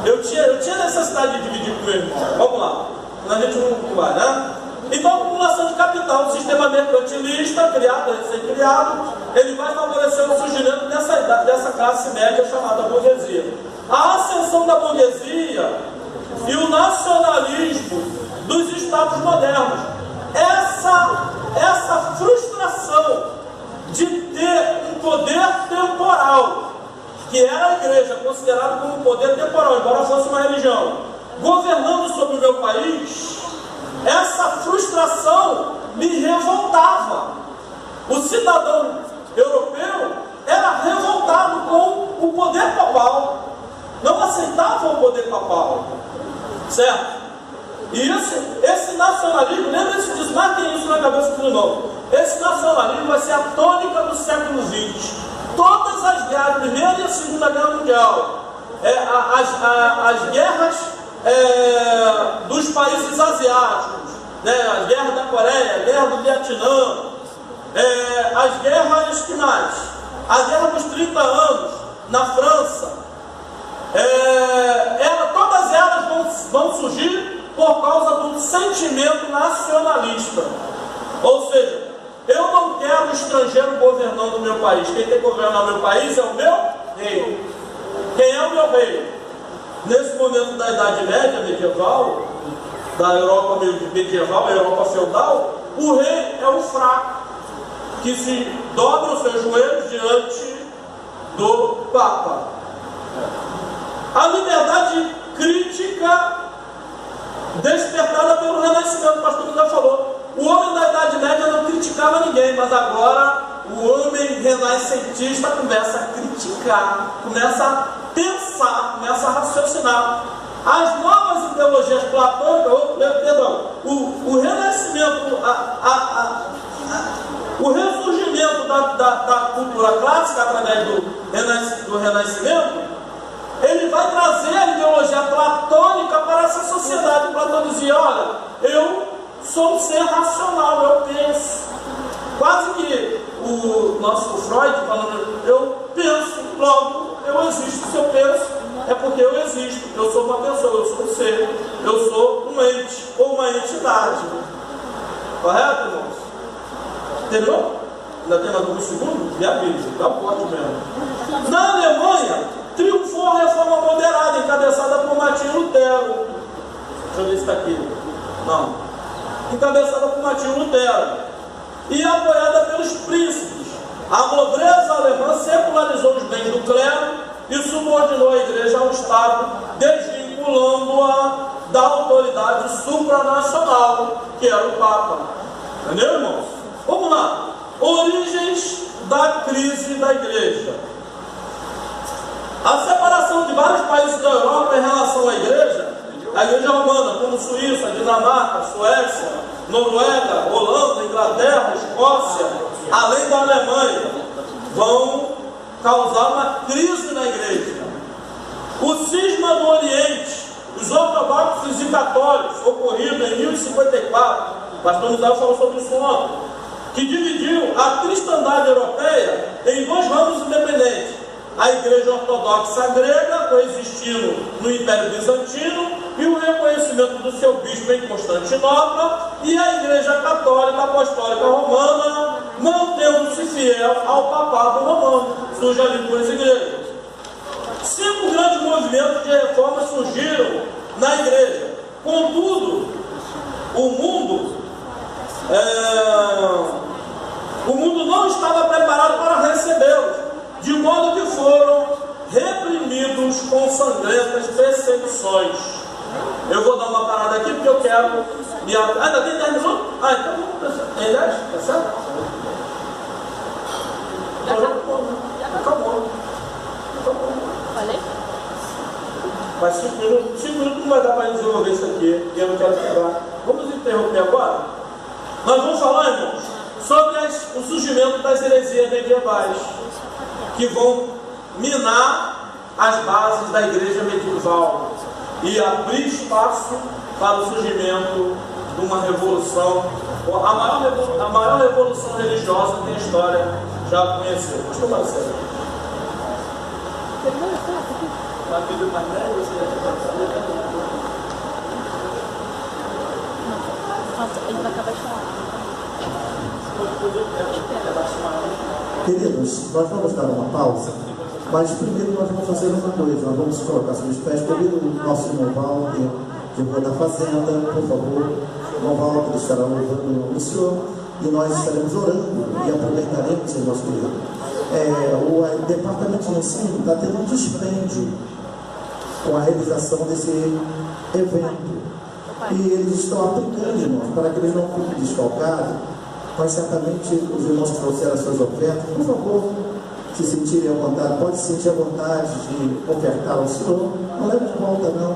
Eu tinha necessidade de dividir com o meu irmão. Vamos lá, a gente não vai, né? Então, a acumulação de capital, o sistema mercantilista, recém-criado, ele vai favorecer o surgimento dessa classe média chamada burguesia. A ascensão da burguesia e o nacionalismo dos estados modernos. Essa frustração de ter um poder temporal, que era a igreja considerada como um poder temporal, embora fosse uma religião, governando sobre o meu país, essa frustração me revoltava. O cidadão europeu era revoltado com o poder papal, não aceitava o poder papal, certo? E esse nacionalismo, lembre-se disso, marquem isso na cabeça do irmão. Esse nacionalismo vai ser a tônica do século XX. Todas as guerras, a Primeira e a Segunda Guerra Mundial, as guerras dos países asiáticos, né? As guerras da Coreia, a guerra do Vietnã, as guerras que mais? A guerra dos 30 anos na França, todas elas vão surgir por causa do sentimento nacionalista. Ou seja, eu não quero estrangeiro governando o meu país. Quem tem que governar o meu país é o meu rei. Quem é o meu rei? Nesse momento da Idade Média medieval, da Europa medieval, a Europa feudal, o rei é o fraco, que se dobra os seus joelhos diante do Papa. A liberdade crítica despertada pelo Renascimento, o pastor Miguel falou. O homem da Idade Média não criticava ninguém, mas agora o homem renascentista começa a criticar, começa a pensar, começa a raciocinar. As novas ideologias platônicas, o renascimento, o ressurgimento da cultura clássica através do renascimento, ele vai trazer a ideologia platônica para essa sociedade. Platão dizia, olha, eu sou um ser racional, eu penso. Quase que o nosso Freud falando, eu penso, logo eu existo. Se eu penso, é porque eu existo. Eu sou uma pessoa, eu sou um ser, eu sou um ente ou uma entidade. Correto, irmãos? Entendeu? Ainda tem mais alguns segundos? Me avisa, dá um corte mesmo. Na Alemanha, triunfou a reforma moderada, encabeçada por Martinho Lutero. Deixa eu ver se está aqui. Não. Encabeçada por Martinho Lutero. E apoiada pelos príncipes. A nobreza alemã secularizou os bens do clero e subordinou a igreja ao Estado, desvinculando-a da autoridade supranacional, que era o Papa. Entendeu, irmãos? Vamos lá. Origens da crise da igreja. A separação de vários países da Europa em relação à igreja romana, como Suíça, Dinamarca, Suécia, Noruega, Holanda, Inglaterra, Escócia, além da Alemanha, vão causar uma crise na igreja. O cisma do Oriente, os ortodoxos e católicos, ocorrido em 1054, o pastor Miguel falou sobre isso ontem, que dividiu a cristandade europeia em dois ramos independentes. A igreja ortodoxa grega, coexistindo no Império Bizantino, e o reconhecimento do seu bispo em Constantinopla, e a igreja católica apostólica romana, mantendo-se fiel ao papado romano. Surge ali duas igrejas. 5 grandes movimentos de reforma surgiram na igreja. Contudo, o mundo não estava preparado para recebê-los, de modo que foram reprimidos com sangrentas perseguições. Eu vou dar uma parada aqui porque eu quero me... Ainda tem 10 minutos? Então tem 10? Tá certo? Acabou. Falei? Mas 5 minutos não vai dar para desenvolver isso aqui, e eu não quero quebrar. Vamos interromper agora? Nós vamos falar, irmãos, sobre o surgimento das heresias medievais, que vão minar as bases da igreja medieval e abrir espaço para o surgimento de uma revolução, a maior revolução religiosa que a história já conheceu. Pastor Marcelo. Ele vai acabar de falar. Queridos, nós vamos dar uma pausa, mas primeiro nós vamos fazer uma coisa, nós vamos colocar sobre os pés. Convido o nosso irmão Walter, de Rua da Fazenda, por favor. O irmão Walter estará louvando o Senhor e nós estaremos orando e aproveitaremos, irmãos queridos. O departamento de ensino está tendo um dispêndio com a realização desse evento. E eles estão aplicando, irmãos, para que eles não fiquem desfalcados. Mas certamente os irmãos que trouxeram as suas ofertas, por favor, se sentirem à vontade, pode se sentir à vontade de ofertar ao Senhor, não leve de volta não.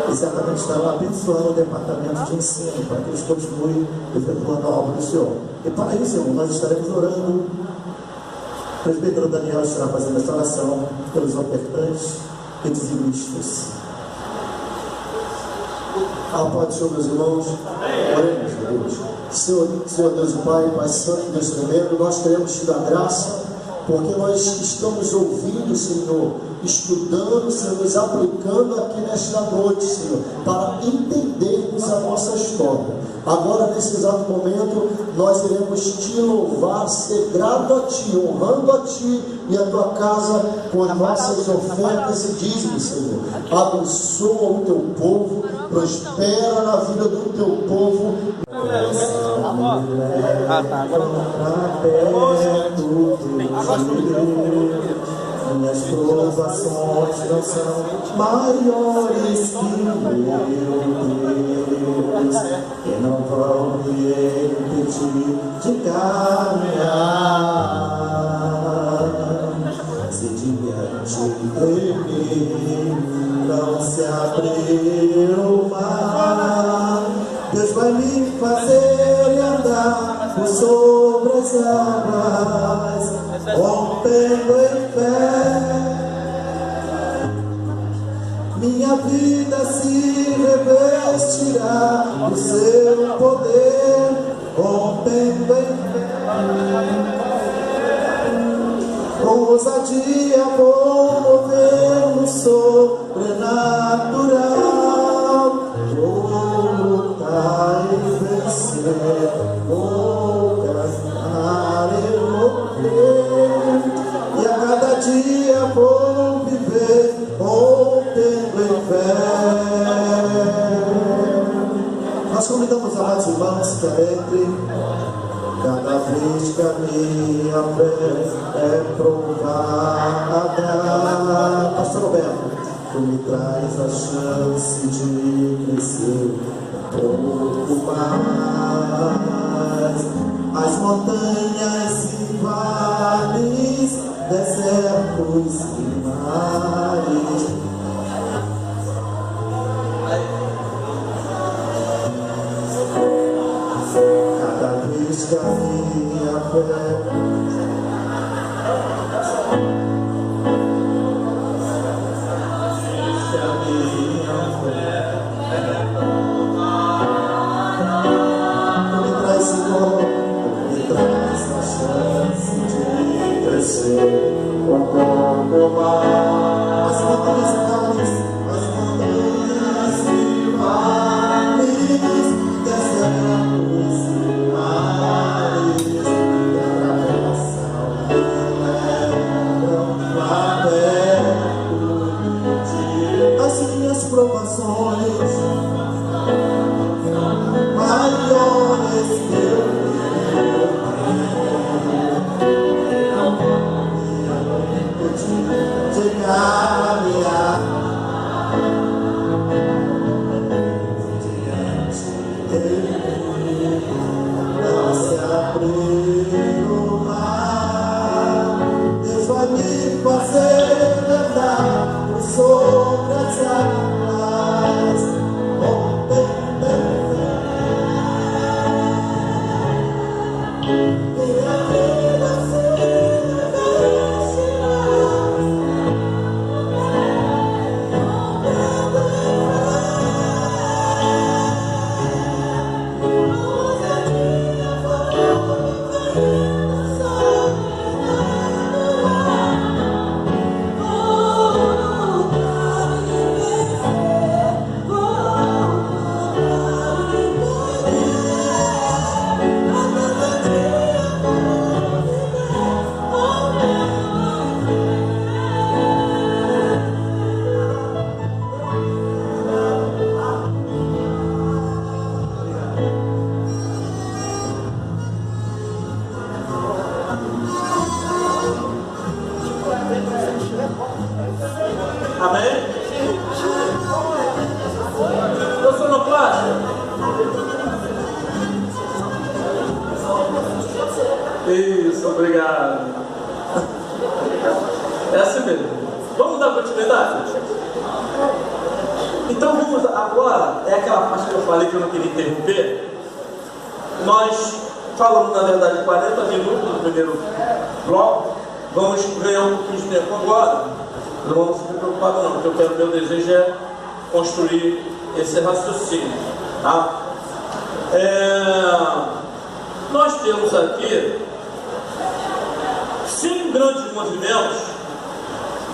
E certamente estarão abençoando o departamento de ensino, para que eles continuem efetuando a obra do Senhor. E para isso, irmão, nós estaremos orando. O presbítero Daniel estará fazendo essa oração pelos ofertantes e dizimistas. Pode ser, meus irmãos. Oremos, Deus. Senhor Deus e Pai, Pai Santo, Deus tremendo, nós queremos te dar graça, porque nós estamos ouvindo, Senhor, estudando, Senhor, nos aplicando aqui nesta noite, Senhor, para entendermos a nossa história. Agora, nesse exato momento, nós iremos te louvar, ser grato a Ti, honrando a Ti e a Tua casa com as nossas ofertas e dízimos, Senhor. Abençoa o Teu povo, prospera na vida do Teu povo. Minhas provações não são maiores que meu Deus, que não vão me impedir de caminhar. Se diante de mim não se abrir o mar, Deus vai me fazer andar por sobre as águas, rompendo em fé. Minha vida se revestirá do seu poder, rompendo em fé. Com ousadia vou mover no sobrenatural, vou lutar e vencer, vou caminhar e morrer, e a cada dia vou viver rompendo em fé. Nós convidamos amados irmãos que adentrem. Cada vez que a minha fé é provada, Pastor Roberto, tu me traz a chance de crescer um pouco mais. As montanhas e vales, desertos e mares, cada vez que a minha fé me traz, Senhor, me traz a chance de crescer um pouco mais. As montanhas e vales, desertos e mares, as minhas provações maiores que eu de caminhar diante dele, não se abrir o mar. Deus vai me fazer andar por sobre as águas, rompendo em fé. Minha vida se revestirá rompendo em Amém? Eu sou no plástico. Isso, obrigado. É assim mesmo. Vamos dar continuidade? Então vamos agora, é aquela parte que eu falei que eu não queria interromper. Nós falamos, na verdade, 40 minutos no primeiro bloco. Vamos ganhar um pouquinho de tempo agora. Não vamos se preocupar não, porque meu desejo é construir esse raciocínio. Tá? Nós temos aqui 5 grandes movimentos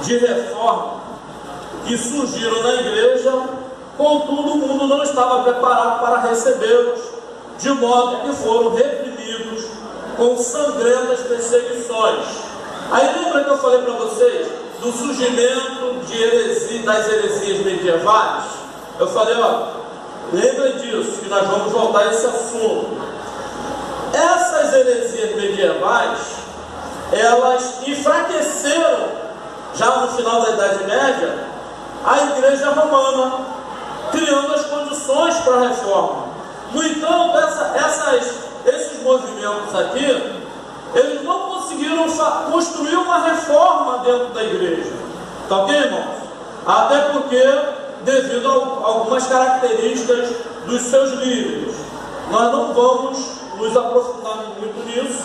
de reforma que surgiram na igreja, contudo o mundo não estava preparado para recebê-los, de modo que foram reprimidos com sangrentas perseguições. Aí lembra que eu falei para vocês do surgimento de das heresias medievais? Eu falei, lembra disso, que nós vamos voltar a esse assunto. Essas heresias medievais, elas enfraqueceram já no final da Idade Média, a Igreja Romana, criando as condições para a reforma. No entanto, esses movimentos aqui, eles não conseguiram construir uma reforma dentro da igreja. Tá ok, irmãos? Até porque, devido a algumas características dos seus líderes. Nós não vamos nos aprofundar muito nisso,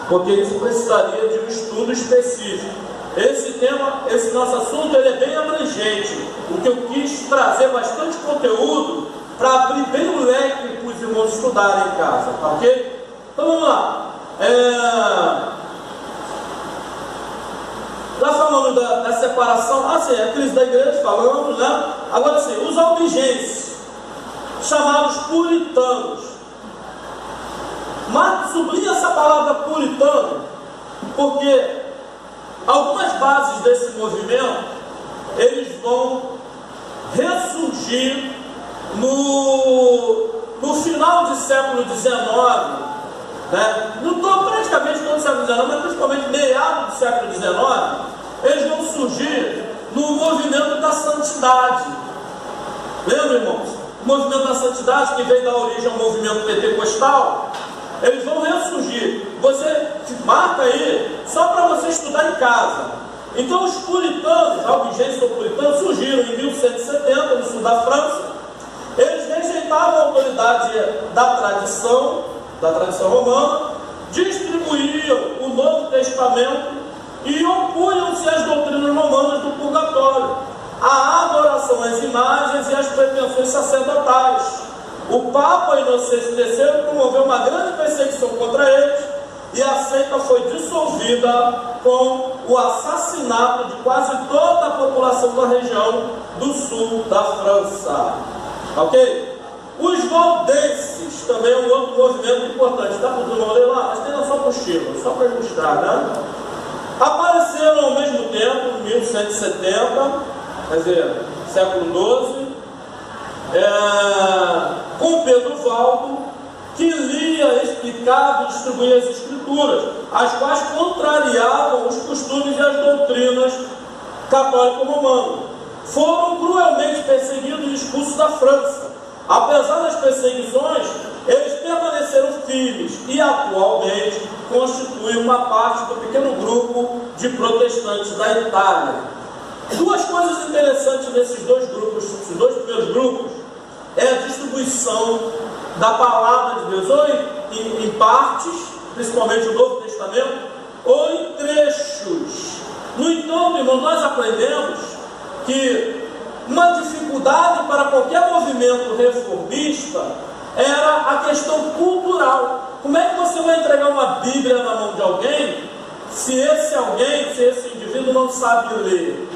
porque isso precisaria de um estudo específico. Esse tema, esse nosso assunto, ele é bem abrangente. O que eu quis trazer bastante conteúdo para abrir bem o leque para os irmãos estudarem em casa, tá ok? Então vamos lá. Já falamos da separação, assim, a crise da igreja, falamos, né? Agora sim, os albigenses, chamados puritanos. Marcos sublinha essa palavra puritano, porque algumas bases desse movimento, eles vão ressurgir no final do século XIX, né? Praticamente todo o século XIX, mas principalmente meados do século XIX, eles vão surgir no movimento da santidade. Lembra, irmãos? O movimento da santidade, que veio da origem ao movimento pentecostal, eles vão ressurgir. Você marca aí, só para você estudar em casa. Então os puritanos, albigenses ou puritanos, surgiram em 1170, no sul da França. Eles rejeitavam a autoridade da tradição romana, distribuíam o Novo Testamento e opunham-se às doutrinas romanas do purgatório, à adoração às imagens e às pretensões sacerdotais. O Papa Inocêncio III promoveu uma grande perseguição contra eles e a seita foi dissolvida com o assassinato de quase toda a população da região do sul da França. Ok? Os valdenses também é um outro movimento importante. Está podendo ler lá? Mas tem na sua apostila, só para ilustrar, né? Apareceram ao mesmo tempo, em 1170, quer dizer, século XII, com Pedro Valdo, que lia, explicava e distribuía as escrituras, as quais contrariavam os costumes e as doutrinas católico-romanas. Foram cruelmente perseguidos e expulsos da França. Apesar das perseguições, eles permaneceram firmes e atualmente constituem uma parte do pequeno grupo de protestantes da Itália. Duas coisas interessantes nesses dois grupos, esses dois primeiros grupos, é a distribuição da palavra de Deus, ou em partes, principalmente o Novo Testamento, ou em trechos. No entanto, irmãos, nós aprendemos que uma dificuldade para qualquer movimento reformista era a questão cultural. Como é que você vai entregar uma Bíblia na mão de alguém se esse indivíduo não sabe ler?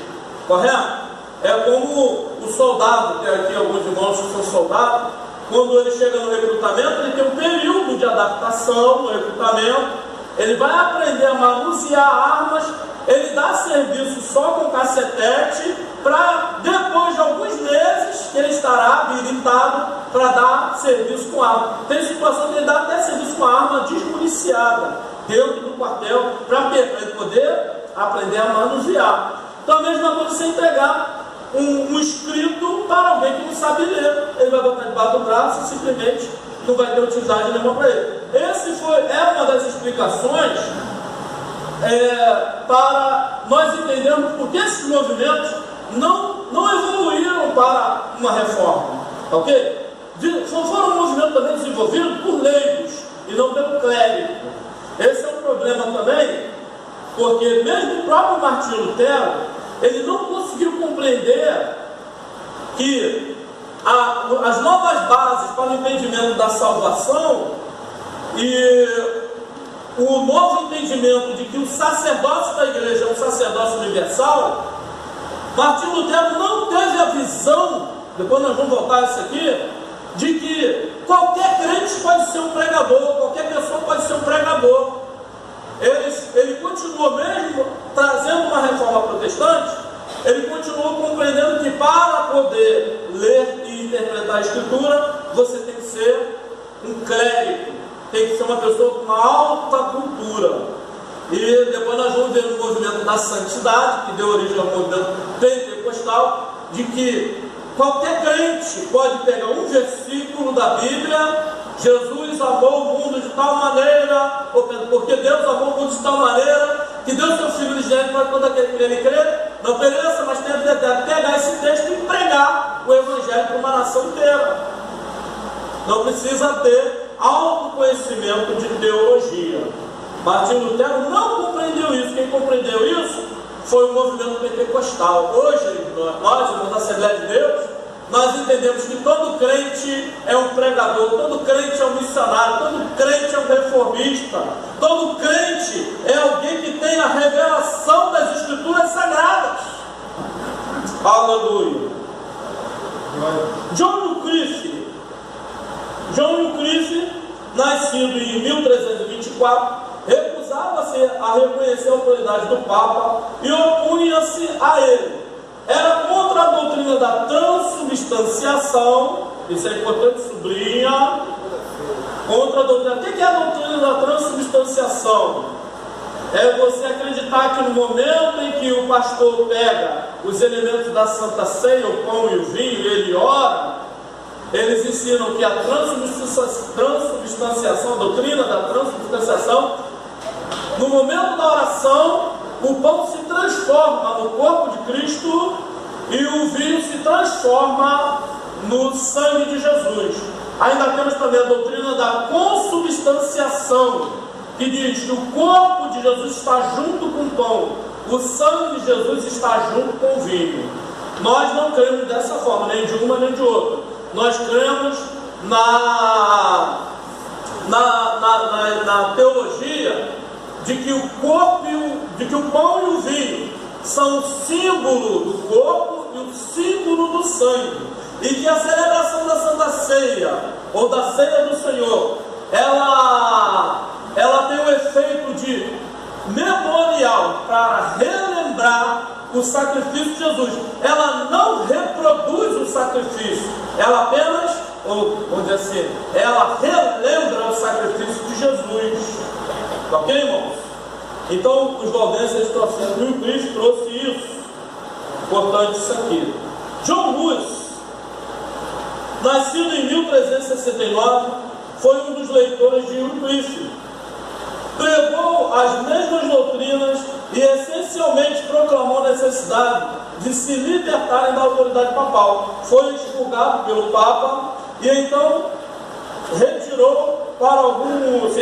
Correto? É como o soldado, tem aqui alguns irmãos que são soldados, quando ele chega no recrutamento, ele tem um período de adaptação no recrutamento, ele vai aprender a manusear armas, ele dá serviço só com cacetete, para depois de alguns meses que ele estará habilitado para dar serviço com arma. Tem situação que ele dá até serviço com arma desmuniciada dentro do quartel, para ele poder aprender a manusear. Então a mesma coisa você entregar um escrito para alguém que não sabe ler, ele vai botar debaixo do braço e simplesmente não vai ter utilidade nenhuma para ele. É uma das explicações para nós entendermos por que esses movimentos não evoluíram para uma reforma, ok? Foram movimentos também desenvolvidos por leigos e não pelo clérigo. Esse é um problema também, porque mesmo o próprio Martinho Lutero, ele não conseguiu compreender que as novas bases para o entendimento da salvação e o novo entendimento de que o sacerdócio da igreja é um sacerdócio universal, Martinho Lutero não teve a visão, depois nós vamos voltar a isso aqui, de que qualquer crente pode ser um pregador, qualquer pessoa pode ser um pregador. Ele continuou mesmo trazendo uma reforma protestante, ele continuou compreendendo que para poder ler e interpretar a Escritura, você tem que ser um clérigo, tem que ser uma pessoa com uma alta cultura. E depois nós vamos ver o movimento da santidade, que deu origem ao movimento pentecostal, de que qualquer crente pode pegar um versículo da Bíblia: Jesus amou o mundo de tal maneira, porque Deus amou o mundo de tal maneira, que deu seu Filho unigênito para todo aquele que nele crê, não pereça, mas tenha vida eterna. Pegar esse texto e pregar o Evangelho para uma nação inteira. Não precisa ter autoconhecimento de teologia. Martinho Lutero não compreendeu isso. Quem compreendeu isso foi o movimento pentecostal. Hoje, nós, na Assembleia de Deus, nós entendemos que todo crente é um pregador, todo crente é um missionário, todo crente é um reformista, todo crente é alguém que tem a revelação das Escrituras Sagradas. Aleluia. John Wycliffe, nascido em 1324, recusava-se a reconhecer a autoridade do Papa e opunha-se a ele. Era contra a doutrina da transubstanciação. Isso é importante, sublinha. Contra a doutrina. O que é a doutrina da transubstanciação? É você acreditar que no momento em que o pastor pega os elementos da Santa Ceia, o pão e o vinho, e ele ora, eles ensinam que a transubstanciação, a doutrina da transubstanciação, no momento da oração, o pão se transforma no corpo de Cristo e o vinho se transforma no sangue de Jesus. Ainda temos também a doutrina da consubstanciação, que diz que o corpo de Jesus está junto com o pão, o sangue de Jesus está junto com o vinho. Nós não cremos dessa forma, nem de uma nem de outra. Nós cremos na teologia de que o corpo de que o pão e o vinho são o símbolo do corpo e o símbolo do sangue, e que a celebração da Santa Ceia ou da Ceia do Senhor, ela tem o efeito de memorial, para relembrar o sacrifício de Jesus. Ela não reproduz o sacrifício, ela apenas, ou vamos dizer assim, ela relembra o sacrifício de Jesus. Ok, irmãos? Então, os valdenses trouxeram, o Cristo trouxe isso. Importante isso aqui. John Hus, nascido em 1369, foi um dos leitores de Wycliffe. Pregou as mesmas doutrinas e essencialmente proclamou a necessidade de se libertarem da autoridade papal. Foi expurgado pelo Papa e então se retirou para alguns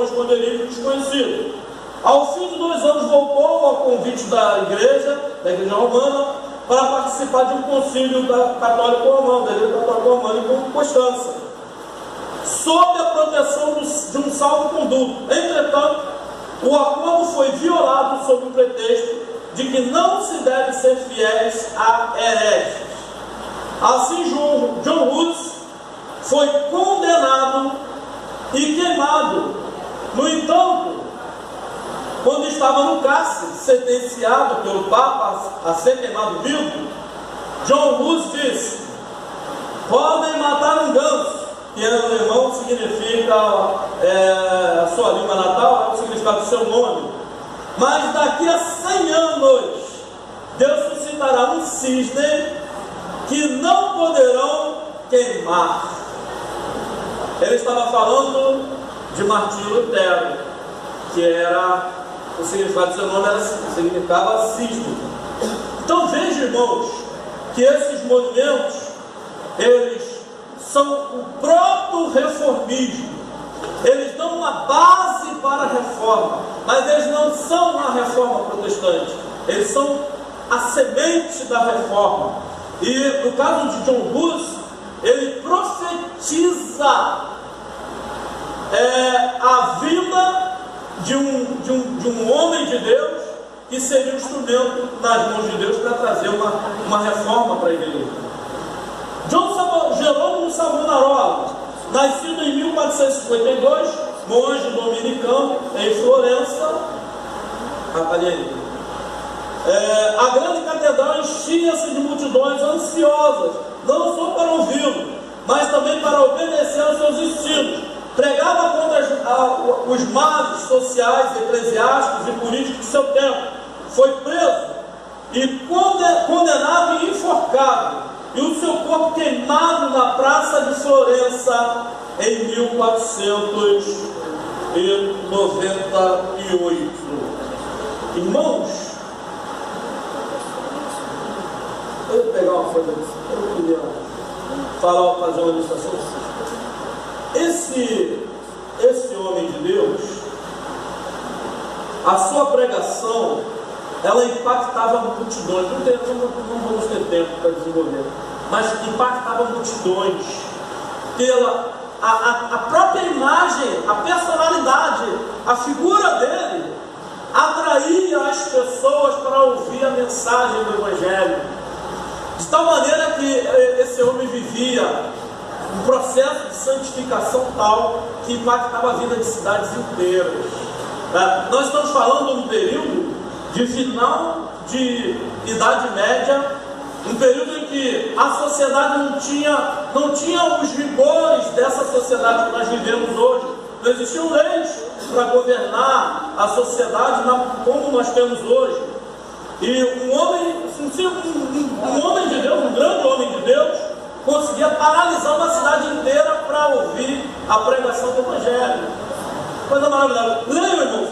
esconderijos desconhecidos. Ao fim de 2 anos voltou ao convite da igreja romana, para participar de um concílio católico romano, da igreja católica romana em Constança, sob a proteção de um salvo-conduto. Entretanto, o acordo foi violado sob o pretexto de que não se deve ser fiéis a hereges. Assim, John Hus foi condenado e queimado. No entanto, quando estava no cárcere, sentenciado pelo Papa a ser queimado vivo, John Hus disse: podem matar um ganso, que em alemão significa a sua língua natal, é o significado do seu nome, mas daqui a 100 anos Deus suscitará um cisne que não poderão queimar. Ele estava falando de Martinho Lutero, que era o significado do seu nome, significava cisne. Então veja, irmãos, que esses movimentos, eles são o proto-reformismo. Eles dão uma base para a reforma, mas eles não são uma reforma protestante, eles são a semente da reforma. E no caso de John Hus, ele profetiza a vinda de um homem de Deus, que seria um instrumento nas mãos de Deus para trazer uma reforma para a igreja. Jerônimo Savonarola, nascido em 1452, monge dominicano em Florença, a grande catedral enchia-se de multidões ansiosas, não só para ouvi-lo, mas também para obedecer aos seus ensinos. pregava contra os males sociais, eclesiásticos e políticos do seu tempo. Foi preso e condenado e enforcado, e o seu corpo queimado na praça de Florença em 1498. Irmãos, eu vou pegar uma coisa, eu queria fazer uma ilustração. Esse homem de Deus, a sua pregação, ela impactava multidões. Não vamos ter tempo para desenvolver, mas impactava multidões a própria imagem, a personalidade, a figura dele atraía as pessoas para ouvir a mensagem do Evangelho, de tal maneira que esse homem vivia um processo de santificação tal que impactava a vida de cidades inteiras. Nós estamos falando de um período de final de Idade Média, um período em que a sociedade não tinha os rigores dessa sociedade que nós vivemos hoje. Não existiam leis para governar a sociedade como nós temos hoje. E um homem de Deus, um grande homem de Deus, conseguia paralisar uma cidade inteira para ouvir a pregação do Evangelho. Coisa maravilhosa. Leiam, irmãos,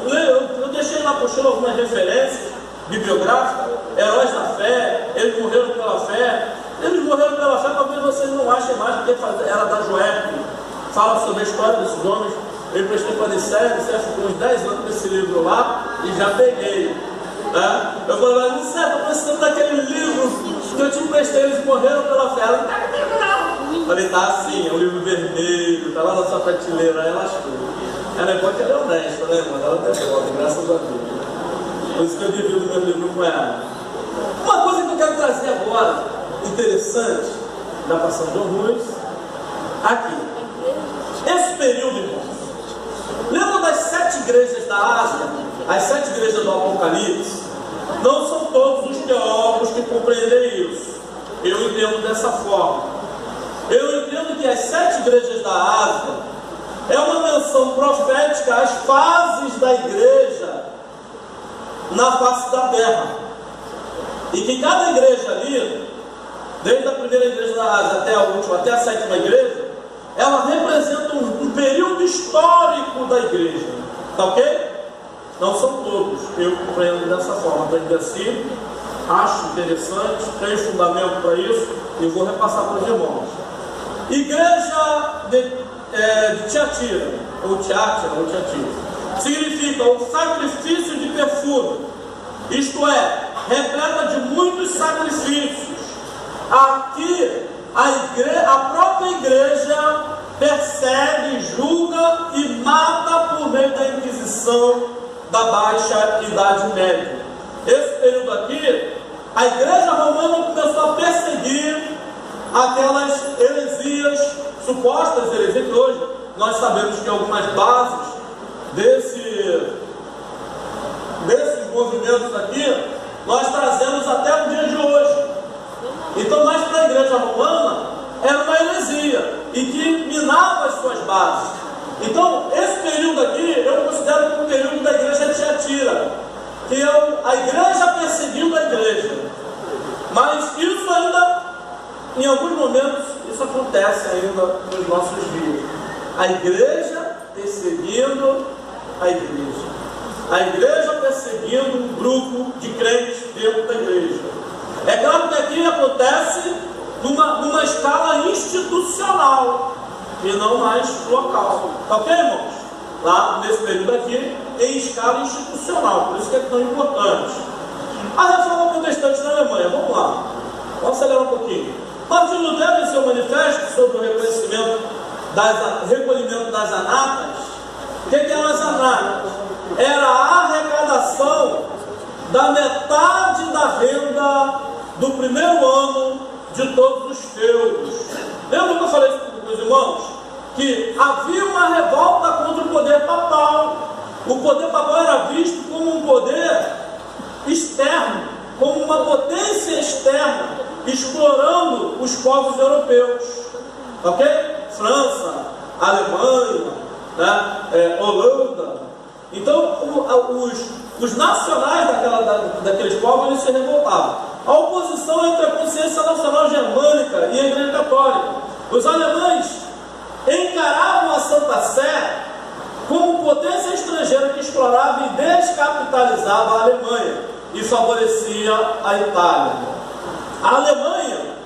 eu deixei na apostila algumas referências bibliográficas. Heróis da fé, eles morreram pela fé. Eles morreram pela fé, talvez vocês não achem mais, porque era da Joep. Fala sobre a história desses homens. Eu emprestei para a Nicéia ficou uns 10 anos nesse livro lá e já peguei. Eu falei, mas Nicéia, estou precisando daquele livro que eu te emprestei, eles morreram pela fé. Ela não falei, tá assim, é um livro vermelho, está lá na sua prateleira, aí ela achou. Ela é boa que ela é honesta, né, irmã? Ela devolve, graças a Deus. Por isso que eu divido meu livro com ela. Uma coisa que eu quero trazer agora, interessante, da Passão de Horrores, aqui. Esse período, irmãos, lembra das 7 igrejas da Ásia, as 7 igrejas do Apocalipse? Não são todos os teólogos que compreendem isso. Eu entendo dessa forma. Eu entendo que as 7 igrejas da Ásia é uma menção profética às fases da igreja na face da terra. E que cada igreja ali, desde a primeira igreja da Ásia até a última, até a 7ª igreja, ela representa um período histórico da igreja. Tá ok? Não são todos. Eu compreendo dessa forma. Aprendi assim, acho interessante, tenho fundamento para isso e vou repassar para os irmãos. Igreja de Tiatira, ou Tiatira, significa o sacrifício de perfume, isto é, repleta de muitos sacrifícios. Aqui a própria igreja persegue, julga e mata por meio da Inquisição da Baixa Idade Média. Esse período aqui, a igreja romana começou a perseguir aquelas heresias, supostas heresias, que hoje nós sabemos que algumas bases desses movimentos aqui, nós trazemos até o dia de hoje. Então, mas para a igreja romana, era uma heresia, e que minava as suas bases. Então, esse período aqui, eu considero como um período da igreja de Tiatira, que é a igreja perseguindo a igreja. Mas isso ainda, em alguns momentos, isso acontece ainda nos nossos dias. A igreja perseguindo a igreja. A igreja perseguindo um grupo de crentes dentro da igreja. É claro que aqui acontece numa escala institucional e não mais local. Tá ok, irmãos? Lá nesse período aqui, em escala institucional, por isso que é tão importante. A reforma protestante na Alemanha, vamos lá, vamos acelerar um pouquinho. Martin Lutero, em seu manifesto sobre o recolhimento das anatas, o que eram as anatas? Era a arrecadação da metade da renda do primeiro ano de todos os feudos. Lembra que eu falei isso para os irmãos? Que havia uma revolta contra o poder papal. O poder papal era visto como um poder externo, como uma potência externa, explorando os povos europeus. Ok? França, Alemanha, né? Holanda. Então, os nacionais daqueles povos, eles se revoltavam. A oposição entre a consciência nacional germânica e a Igreja Católica. Os alemães encaravam a Santa Sé como potência estrangeira que explorava e descapitalizava a Alemanha e favorecia a Itália. A Alemanha,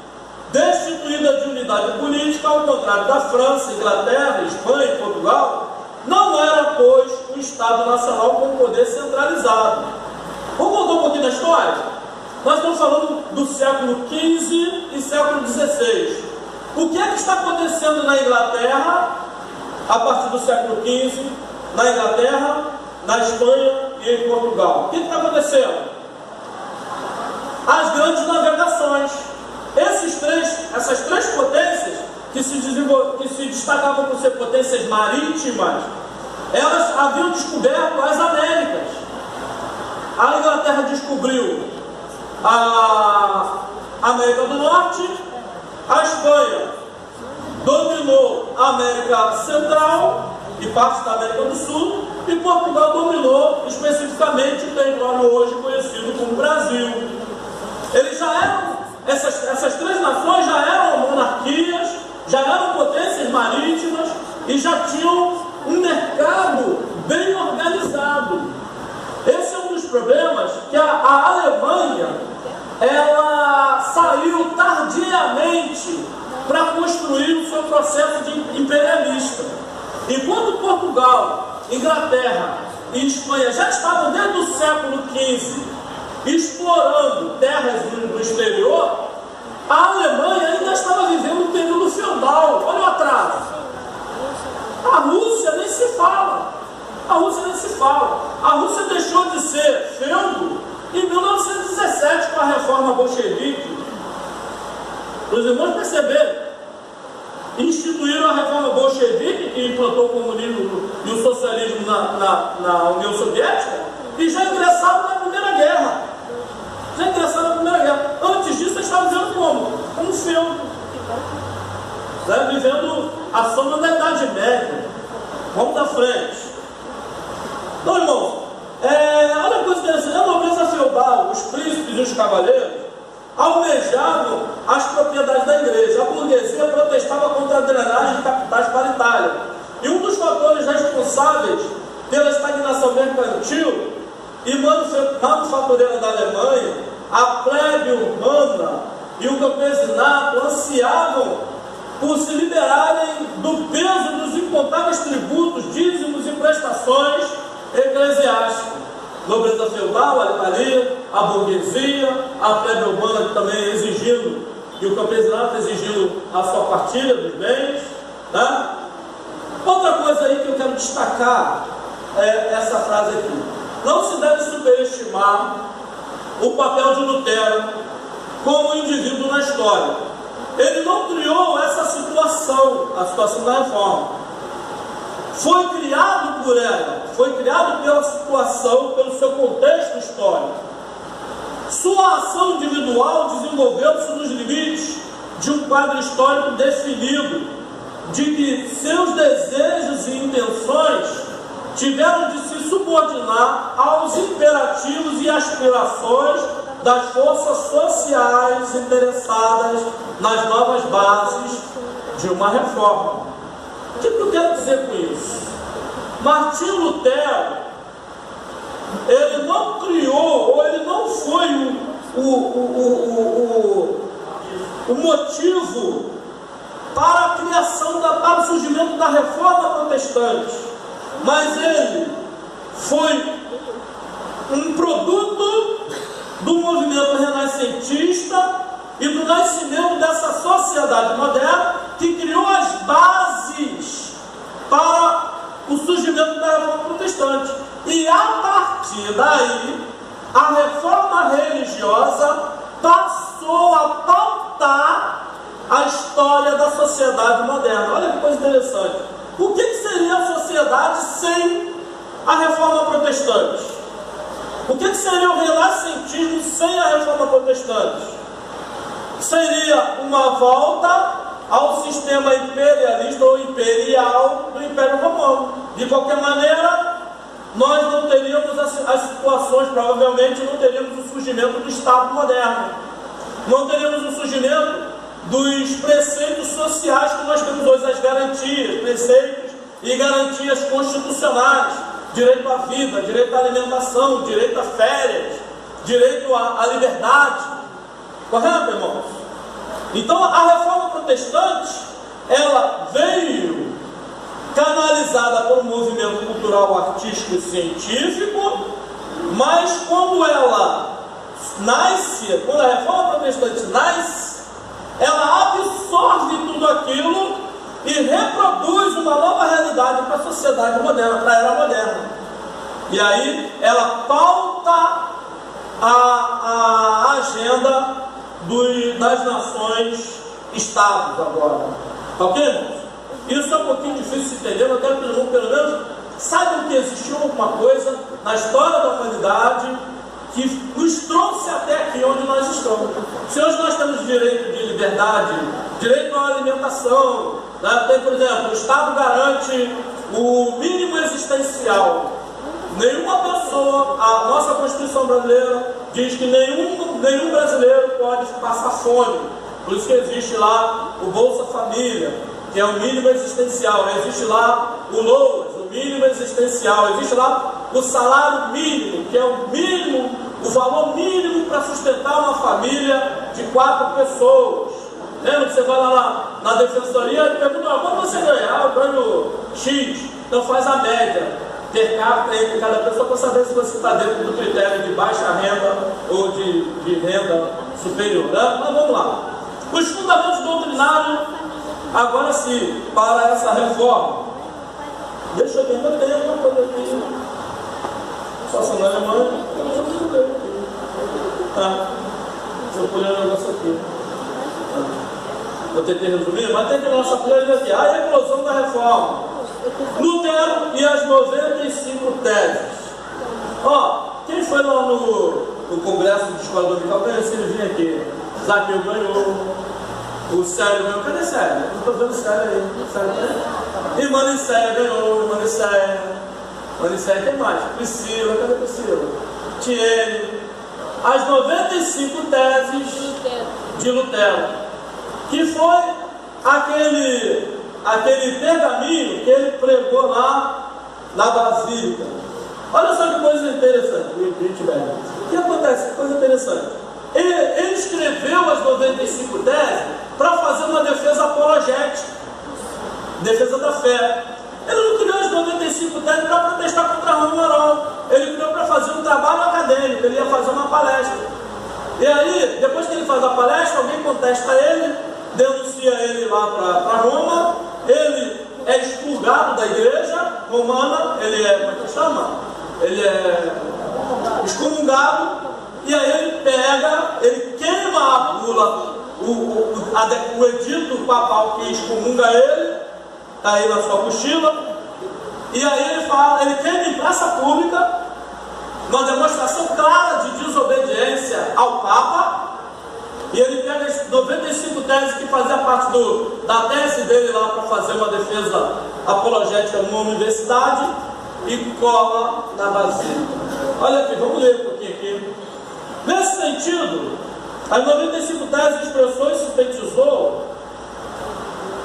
destituída de unidade política, ao contrário da França, Inglaterra, Espanha e Portugal, não era, pois, um Estado nacional com poder centralizado. Vamos voltar um pouquinho da história? Nós estamos falando do século XV e século XVI. O que é que está acontecendo na Inglaterra, a partir do século XV, na Inglaterra, na Espanha e em Portugal? O que está acontecendo? As grandes navegações. Essas três potências que se destacavam por ser potências marítimas, elas haviam descoberto as Américas. A Inglaterra descobriu a América do Norte, a Espanha dominou a América Central e parte da América do Sul, e Portugal dominou especificamente o território hoje conhecido como Brasil. Eles já eram, essas três nações já eram monarquias, já eram potências marítimas e já tinham um mercado bem organizado. Esse é um dos problemas, que a Alemanha, ela saiu tardiamente para construir o seu processo de imperialista. Enquanto Portugal, Inglaterra e Espanha já estavam desde o século XV explorando terras do exterior, a Alemanha ainda estava vivendo um período feudal. Olha o atraso. A Rússia nem se fala. A Rússia deixou de ser feudo em 1917 com a reforma bolchevique. Os irmãos perceberam? Instituíram a reforma bolchevique, que implantou o comunismo e o socialismo na União Soviética, e já ingressaram na Primeira Guerra. Antes disso, eles estavam vivendo como? Como feudo. Vivendo a sombra da Idade Média. Vamos à frente. Então, irmãos, olha a coisa interessante. A nobreza feudal, os príncipes e os cavaleiros, almejavam as propriedades da igreja. A burguesia protestava contra a drenagem de capitais para a Itália. E um dos fatores responsáveis pela estagnação mercantil e manufatureira da Alemanha, a plebe urbana e o campesinato ansiavam por se liberarem do peso dos incontáveis tributos, dízimos e prestações eclesiásticas. Nobreza feudal, a levaria, a burguesia, a plebe urbana também exigindo, e o campesinato exigindo a sua partilha dos bens. Tá? Outra coisa aí que eu quero destacar é essa frase aqui. Não se deve superestimar o papel de Lutero como indivíduo na história. Ele não criou essa situação, a situação da reforma. Foi criado por ela, foi criado pela situação, pelo seu contexto histórico. Sua ação individual desenvolveu-se nos limites de um quadro histórico definido, de que seus desejos e intenções tiveram de se subordinar aos imperativos e aspirações das forças sociais interessadas nas novas bases de uma reforma. O que eu quero dizer com isso? Martinho Lutero, ele não criou, ou ele não foi o motivo para a criação, para o surgimento da reforma protestante, mas ele foi um produto do movimento renascentista e do nascimento dessa sociedade moderna que criou as bases para o surgimento da reforma protestante. E a partir daí, a reforma religiosa passou a pautar a história da sociedade moderna. Olha que coisa interessante. O que seria a sociedade sem a reforma protestante? O que seria o renascentismo sem a reforma protestante? Seria uma volta ao sistema imperialista ou imperial do Império Romano. De qualquer maneira, nós não teríamos as situações, provavelmente não teríamos o surgimento do Estado moderno, não teríamos o surgimento dos preceitos sociais que nós temos hoje, as garantias, preceitos e garantias constitucionais, direito à vida, direito à alimentação, direito a férias, direito à liberdade. Correto, irmãos? Então, a reforma protestante, ela veio canalizada por um movimento cultural, artístico e científico, mas quando ela nasce, quando a reforma protestante nasce, ela absorve tudo aquilo e reproduz uma nova realidade para a sociedade moderna, para a era moderna. E aí ela pauta a agenda das nações estados agora. Ok, irmãos? Isso é um pouquinho difícil de entender, mas eu quero que os irmãos pelo menos saibam que existiu alguma coisa na história da humanidade que nos trouxe até aqui onde nós estamos. Se hoje nós temos direito de liberdade, direito à alimentação, né? Tem, por exemplo, o Estado garante o mínimo existencial. Nenhuma pessoa, a nossa Constituição brasileira diz que nenhum brasileiro pode passar fome. Por isso que existe lá o Bolsa Família, que é o mínimo existencial. Existe lá o LOAS, o mínimo existencial. Existe lá o salário mínimo, que é o mínimo, o valor mínimo para sustentar uma família de 4 pessoas. Lembra que você vai lá na defensoria e pergunta: quanto você ganha? Eu ganho X. Então faz a média per capita entre cada pessoa para saber se você está dentro do critério de baixa renda ou de renda superior. Né? Mas vamos lá. Os fundamentos doutrinários, agora sim, para essa reforma. Deixa eu ver, eu tenho uma coisa aqui. Faça na Alemanha. Deixa eu pôr um negócio aqui. Eu tentei resumir, mas tem que nossa coisa aqui. A eclosão da reforma. Lutero e as 95 teses. Quem foi lá no Congresso de Escola Dominical conhece ele vir aqui? Zaqueu ganhou. O Célio ganhou. Cadê Célio? Não estou vendo o Célio aí. Irmã Nicéia ganhou. Irmã Nicéia, quem mais? Priscila. Cadê Priscila? Tiene. As 95 teses de Lutero, que foi aquele pergaminho que ele pregou lá na Basílica. Olha só que coisa interessante. O que acontece? Que coisa interessante. Ele escreveu as 95 teses para fazer uma defesa apologética, defesa da fé. Ele não criou as 95 teses para protestar contra Roma moral. Ele criou para fazer um trabalho acadêmico. Ele ia fazer uma palestra. E aí, depois que ele faz a palestra, alguém contesta ele, denuncia ele lá para Roma. Ele é expurgado da igreja romana. Ele é, como é que chama? Ele é excomungado. E aí ele queima a bula, o edito papal que excomunga ele, está aí na sua mochila. E aí ele queima em praça pública, uma demonstração clara de desobediência ao Papa. E ele pega as 95 teses que fazia parte da tese dele lá para fazer uma defesa apologética numa universidade e cola na Basílica. Olha aqui, vamos ler um pouquinho aqui. Nesse sentido, as 95 teses expressou e sintetizou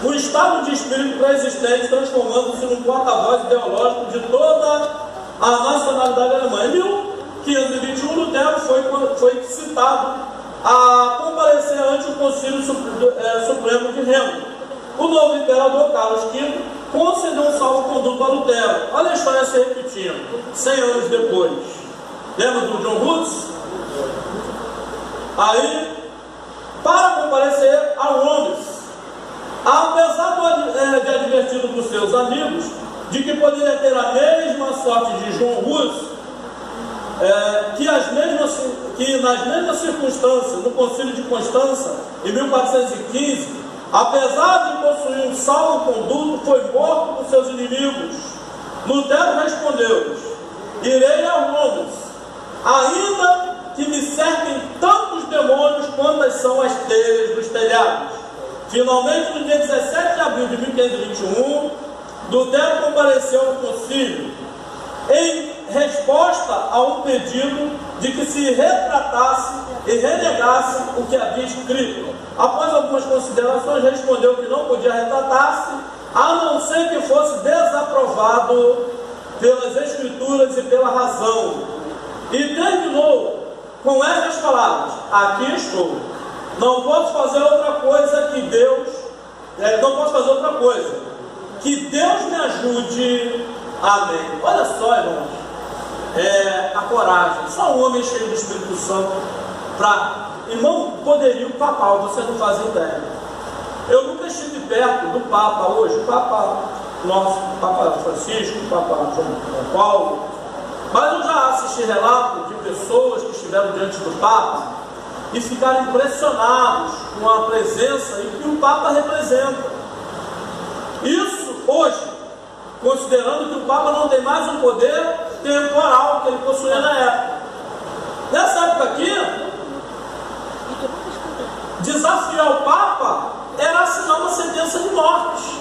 um estado de espírito pré-existente, transformando-se num porta-voz ideológico de toda a nacionalidade alemã. Em 1521, Lutero foi citado a comparecer ante o Concílio Supremo de Remo. O novo imperador Carlos V concedeu um salvo-conduto a Lutero. Olha a história se repetindo, 100 anos depois. Lembra do John Hus? Aí, para comparecer a Londres, apesar de advertido por seus amigos de que poderia ter a mesma sorte de John Hus, que nas mesmas circunstâncias, no Concílio de Constança, em 1415, apesar de possuir um salvo-conduto, foi morto por seus inimigos. Lutero respondeu-lhes: irei a Londres, ainda que me cerquem tantos demônios quantas são as telhas dos telhados. Finalmente, no dia 17 de abril de 1521, Lutero compareceu ao concílio em resposta a um pedido de que se retratasse e renegasse o que havia escrito. Após algumas considerações, respondeu que não podia retratar-se, a não ser que fosse desaprovado pelas Escrituras e pela razão. E terminou com essas palavras: aqui estou. Não posso fazer outra coisa que Deus... não posso fazer outra coisa. Que Deus me ajude. Amém. Olha só, irmãos. A coragem. Só um homem cheio do Espírito Santo para... Irmão, poderio papal, você não faz ideia. Eu nunca estive perto do Papa hoje. O Papa nosso, o Papa Francisco, o Papa João Paulo. Mas eu já assisti relatos de pessoas que estiveram diante do Papa e ficaram impressionados com a presença e o que o Papa representa. Isso hoje, considerando que o Papa não tem mais um poder temporal que ele possuía na época. Nessa época aqui, desafiar o Papa era assinar uma sentença de morte.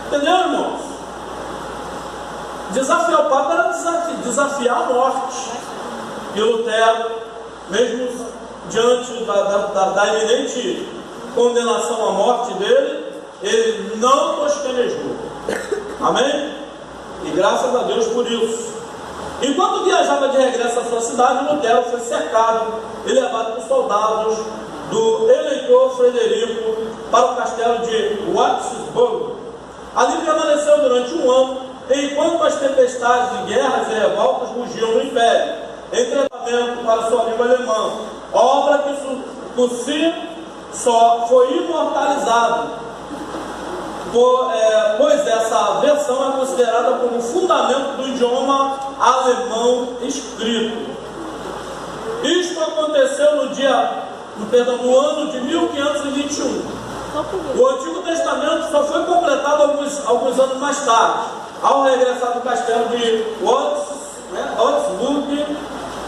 Entendeu, irmãos? Desafiar o Papa era desafiar a morte. E Lutero, mesmo diante da iminente condenação à morte dele, ele não tosquenejou. Amém? E graças a Deus por isso. Enquanto viajava de regresso à sua cidade, Lutero foi cercado e levado por soldados do eleitor Frederico para o castelo de Watzburgo. Ali permaneceu durante um ano, enquanto as tempestades de guerras e revoltas rugiam no Império, em tratamento para sua língua alemã, obra que por si só foi imortalizada, pois essa versão é considerada como fundamento do idioma alemão escrito. Isto aconteceu no ano de 1521. O Antigo Testamento só foi completado alguns anos mais tarde, ao regressar do castelo de Watzburgo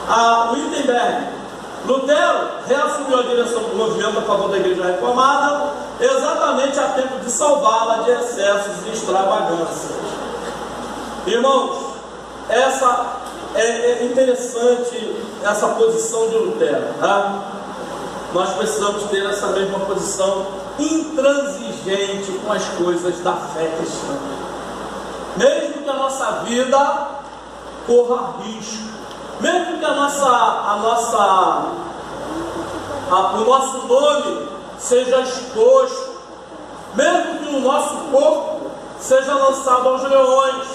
a Wittenberg. Lutero reassumiu a direção do movimento a favor da Igreja Reformada, exatamente a tempo de salvá-la de excessos e extravagâncias. Irmãos, essa é interessante, essa posição de Lutero, tá? Nós precisamos ter essa mesma posição intransigente com as coisas da fé cristã. Mesmo que a nossa vida corra risco, mesmo que o nosso nome seja exposto, mesmo que o nosso corpo seja lançado aos leões.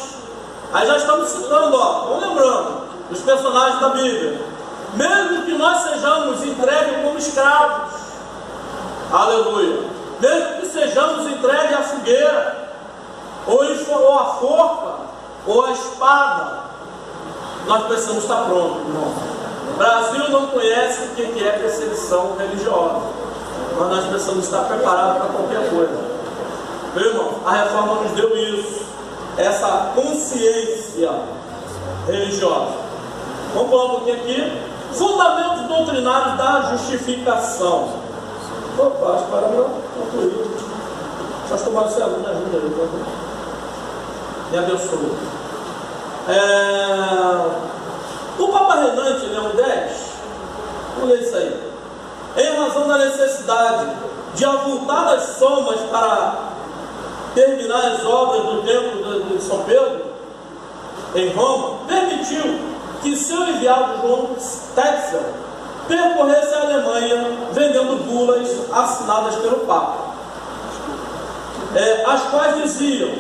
Aí já estamos citando, vamos lembrando, os personagens da Bíblia. Mesmo que nós sejamos entregues como escravos, aleluia, mesmo que sejamos entregues à fogueira, ou à forca, ou à espada, nós precisamos estar prontos, irmão. O Brasil não conhece o que é perseguição religiosa, mas nós precisamos estar preparados para qualquer coisa. Meu irmão, a reforma nos deu isso, essa consciência religiosa. Vamos falar um pouquinho aqui. Fundamentos doutrinários da justificação. Opa, acho que para não concluir. Pastor Marcelo, me ajuda aí, por favor. Me abençoe. O Papa Renante, Leão X, vamos ler isso aí. Em razão da necessidade de avultar as somas para terminar as obras do templo de São Pedro, em Roma, permitiu que seu enviado João Tetzel percorresse a Alemanha vendendo bulas assinadas pelo Papa, as quais diziam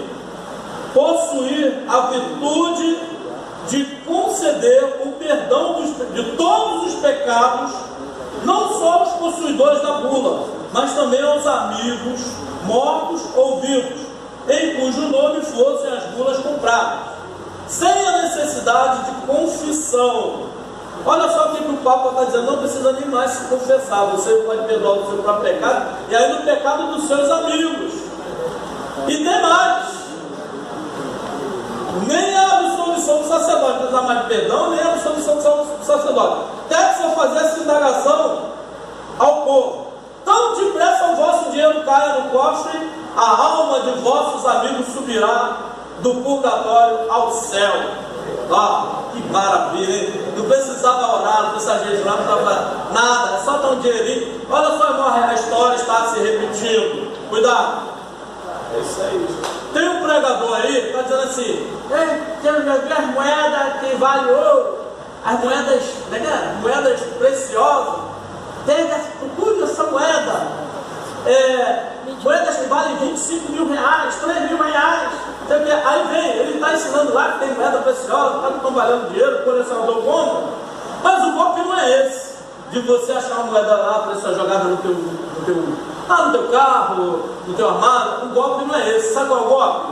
possuir a virtude de conceder o perdão de todos os pecados, não só aos possuidores da bula, mas também aos amigos, mortos ou vivos, em cujo nome fossem as bulas compradas, sem a necessidade de confissão. Olha só o que o Papa está dizendo: não precisa nem mais se confessar, você pode perdoar o seu próprio pecado, e aí no pecado dos seus amigos. E tem mais, nem a absolvição do sacerdote, não precisa mais de perdão, nem a absolvição do sacerdote. Tetzel fazer essa indagação ao povo: tão depressa o vosso dinheiro vossos amigos subirá do purgatório ao céu. Que maravilha, hein? Não precisava orar, não precisava jejuar, não precisava nada, é só dar um dinheirinho. Olha só, irmão, a história está se repetindo. Cuidado. É isso aí. Tem um pregador aí que está dizendo assim: tem as moedas que valem ouro, as moedas preciosas, procure essa moeda. Moedas que valem 25 mil reais, 3 mil reais. Aí vem, ele está ensinando lá que tem moeda preciosa, está trabalhando dinheiro, o colecionador compra. Mas o golpe não é esse, de você achar uma moeda lá preciosa jogada no teu carro, no teu armário. O golpe não é esse. Sabe qual é o golpe?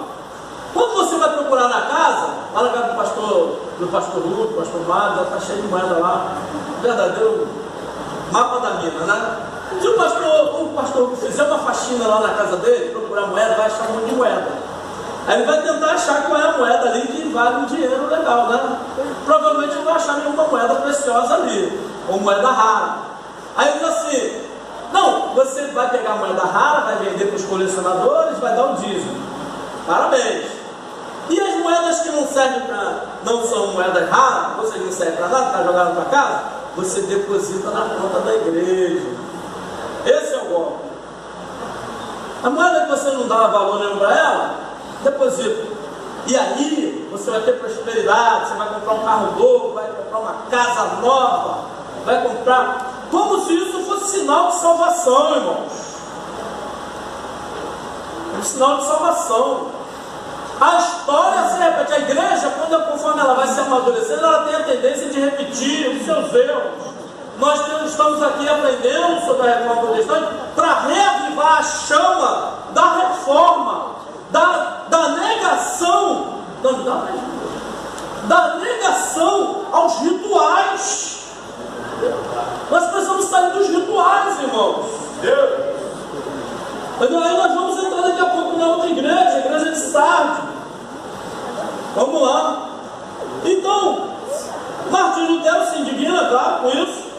Quando você vai procurar na casa, lá na casa do pastor Lúcio, do pastor Mário, já está cheio de moeda lá, verdadeiro mapa da mina, né? Se o pastor fizer uma faxina lá na casa dele, procurar moeda, vai achar um monte de moeda. Aí ele vai tentar achar qual é a moeda ali que vale um dinheiro legal, né? Provavelmente não vai achar nenhuma moeda preciosa ali, ou moeda rara. Aí ele diz assim: não, você vai pegar a moeda rara, vai vender para os colecionadores, vai dar um dízimo. Parabéns. E as moedas que não servem não são moedas raras, você não serve para nada, está jogado para casa, você deposita na conta da igreja. Esse é o golpe. A moeda que você não dá valor nenhum para ela, deposita. E aí você vai ter prosperidade, você vai comprar um carro novo, vai comprar uma casa nova, vai comprar, como se isso fosse sinal de salvação, irmãos. É um sinal de salvação. A história se repete. A igreja, conforme ela vai se amadurecendo, ela tem a tendência de repetir os seus erros. Nós estamos aqui aprendendo sobre a reforma protestante para reavivar a chama da reforma, da negação, da negação aos rituais. Nós precisamos sair dos rituais, irmãos. Aí nós vamos entrar daqui a pouco na outra igreja, a igreja de Sardes. Vamos lá. Então, Martinho Lutero se indigna, claro, com isso.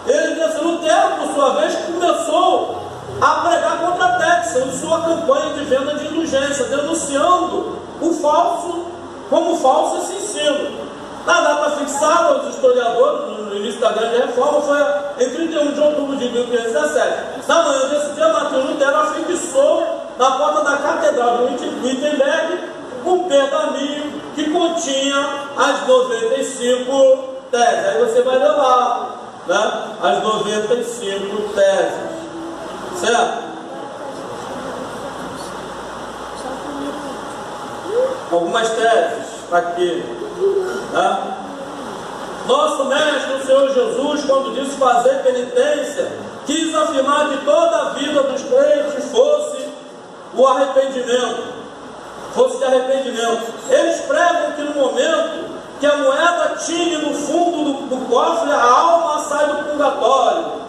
Ele diz assim: Lutero, por sua vez, começou a pregar contra a Texas em sua campanha de venda de indulgência, denunciando o falso, como falso esse ensino. Na data fixada, os historiadores, no início da Grande Reforma, foi em 31 de outubro de 1517. Na manhã desse dia, Martinho Lutero afixou na porta da Catedral de Wittenberg um pergaminho que continha as 95 teses. Aí você vai levar, né, as 95 teses. Certo? Algumas teses aqui, né? Nosso mestre, o Senhor Jesus, quando disse fazer penitência, quis afirmar que toda a vida dos crentes fosse o arrependimento, fosse arrependimento. Eles pregam que no momento que a moeda tire no fundo do cofre, a alma sai do purgatório.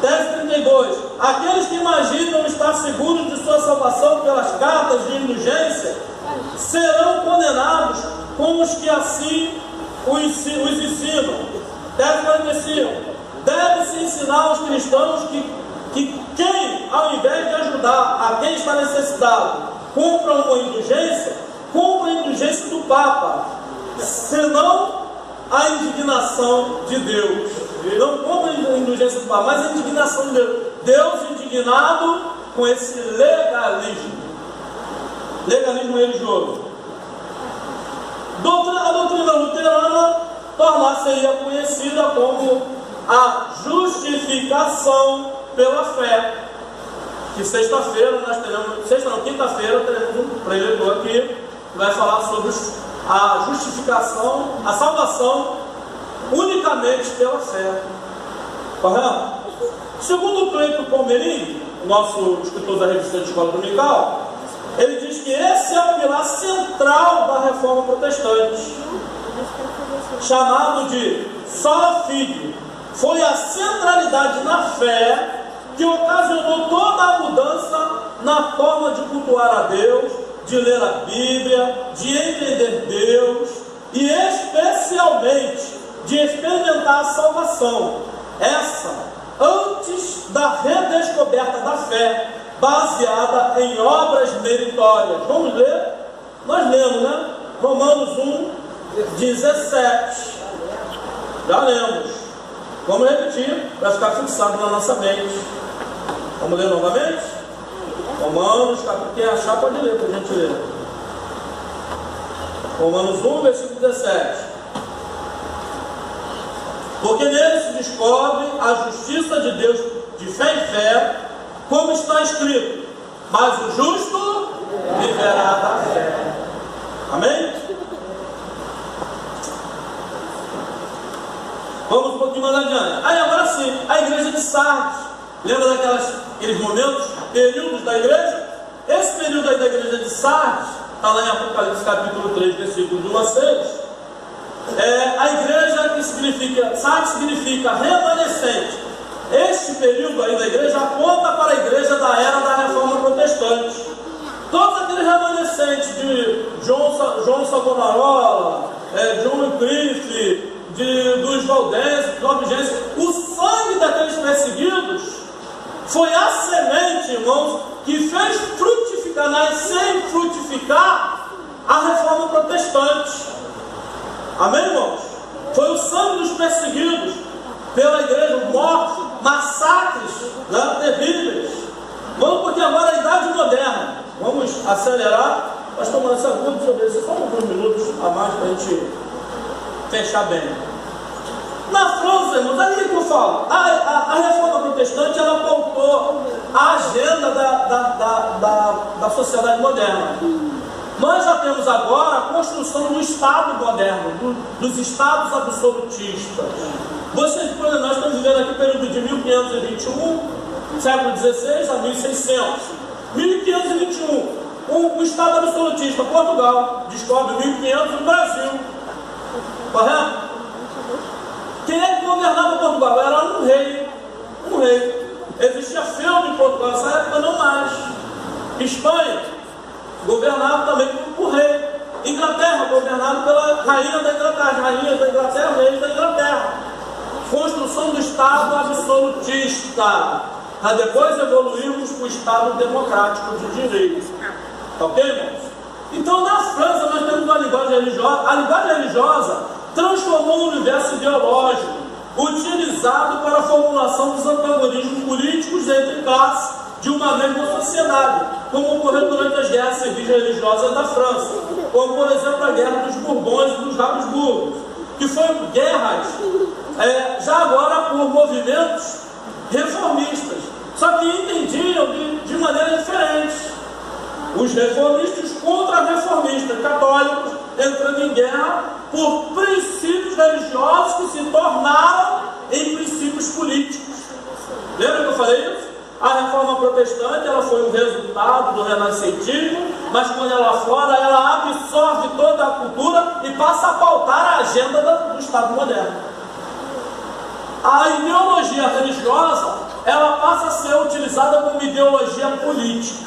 Tese 32. Aqueles que imaginam estar seguros de sua salvação pelas cartas de indulgência serão condenados com os que assim os ensinam. Tese 45. Deve-se ensinar aos cristãos que quem, ao invés de ajudar a quem está necessitado, compra uma indulgência, compra a indulgência do Papa, senão a indignação de Deus. Não compra a indulgência do Papa, mas a indignação de Deus. Deus indignado com esse legalismo religioso. A doutrina luterana tornar-se-ia conhecida como a justificação pela fé. Que sexta-feira nós teremos, quinta-feira teremos um pregador aqui que vai falar sobre a justificação, a salvação unicamente pela fé. Correto? Segundo o Cleito Palmeirim, o nosso escritor da revista de Escola Dominical, ele diz que esse é o pilar central da reforma protestante, chamado de sola fide. Foi a centralidade na fé que ocasionou toda a mudança na forma de cultuar a Deus, de ler a Bíblia, de entender Deus e especialmente de experimentar a salvação. Essa, antes da redescoberta da fé, baseada em obras meritórias. Vamos ler? Nós lemos, né? Romanos 1, 17. Já lemos. Vamos repetir para ficar fixado na nossa mente. Vamos ler novamente? Romanos, quem achar pode ler, para a gente ler. Romanos 1, versículo 17. Porque nele se descobre a justiça de Deus de fé em fé, como está escrito: mas o justo viverá da fé. Amém? Vamos um pouquinho mais adiante. Aí agora sim, a igreja de Sardes. Lembra daqueles momentos, períodos da igreja? Esse período aí da igreja de Sardes, está lá em Apocalipse capítulo 3, versículo de 1 a 6. A igreja que significa, Sardes significa remanescente. Este período aí da igreja aponta para a igreja da era da Reforma Protestante. Todos aqueles remanescentes de João Savonarola, John Wycliffe, dos Valdenses, dos Albigenses, o sangue daqueles perseguidos foi a semente, irmãos, que fez frutificar, nascer e frutificar a Reforma Protestante. Amém, irmãos? Foi o sangue dos perseguidos pela igreja, morte, massacres, né, terríveis. Vamos, porque agora é a idade moderna. Vamos acelerar. Nós tomamos essa curva de obedecer só alguns minutos a mais para a gente fechar bem. Na França, irmãos, ali que eu falo, a Reforma Protestante, ela pautou a agenda da sociedade moderna. Nós já temos agora a construção do Estado moderno, dos Estados absolutistas. Vocês, por exemplo, nós estamos vivendo aqui o período de 1521, século XVI a 1600. 1521, um Estado absolutista, Portugal, descobre 1500 no Brasil. Correto? Quem é que governava Portugal? Era um rei. Um rei. Existia feudo em Portugal, nessa época não mais. Espanha, governado também por rei. Inglaterra, governado pela rainha da Inglaterra. Rainha da Inglaterra, rei da Inglaterra. Construção do Estado absolutista. Para depois evoluirmos para o Estado democrático de direito. Ok, irmãos? Então, na França, nós temos uma linguagem religiosa. A linguagem religiosa transformou o universo ideológico, utilizado para a formulação dos antagonismos políticos entre classes de uma mesma sociedade, como ocorreu durante as guerras civis religiosas da França, como, por exemplo, a guerra dos Bourbons e dos Habsburgos, que foram guerras, já agora por movimentos reformistas, só que entendiam de maneira diferente. Os reformistas contra reformistas, católicos, entrando em guerra por princípios religiosos que se tornaram em princípios políticos. Lembra que eu falei isso? A Reforma Protestante, ela foi um resultado do renascentismo, mas quando ela aflora, ela absorve toda a cultura e passa a pautar a agenda do Estado moderno. A ideologia religiosa, ela passa a ser utilizada como ideologia política.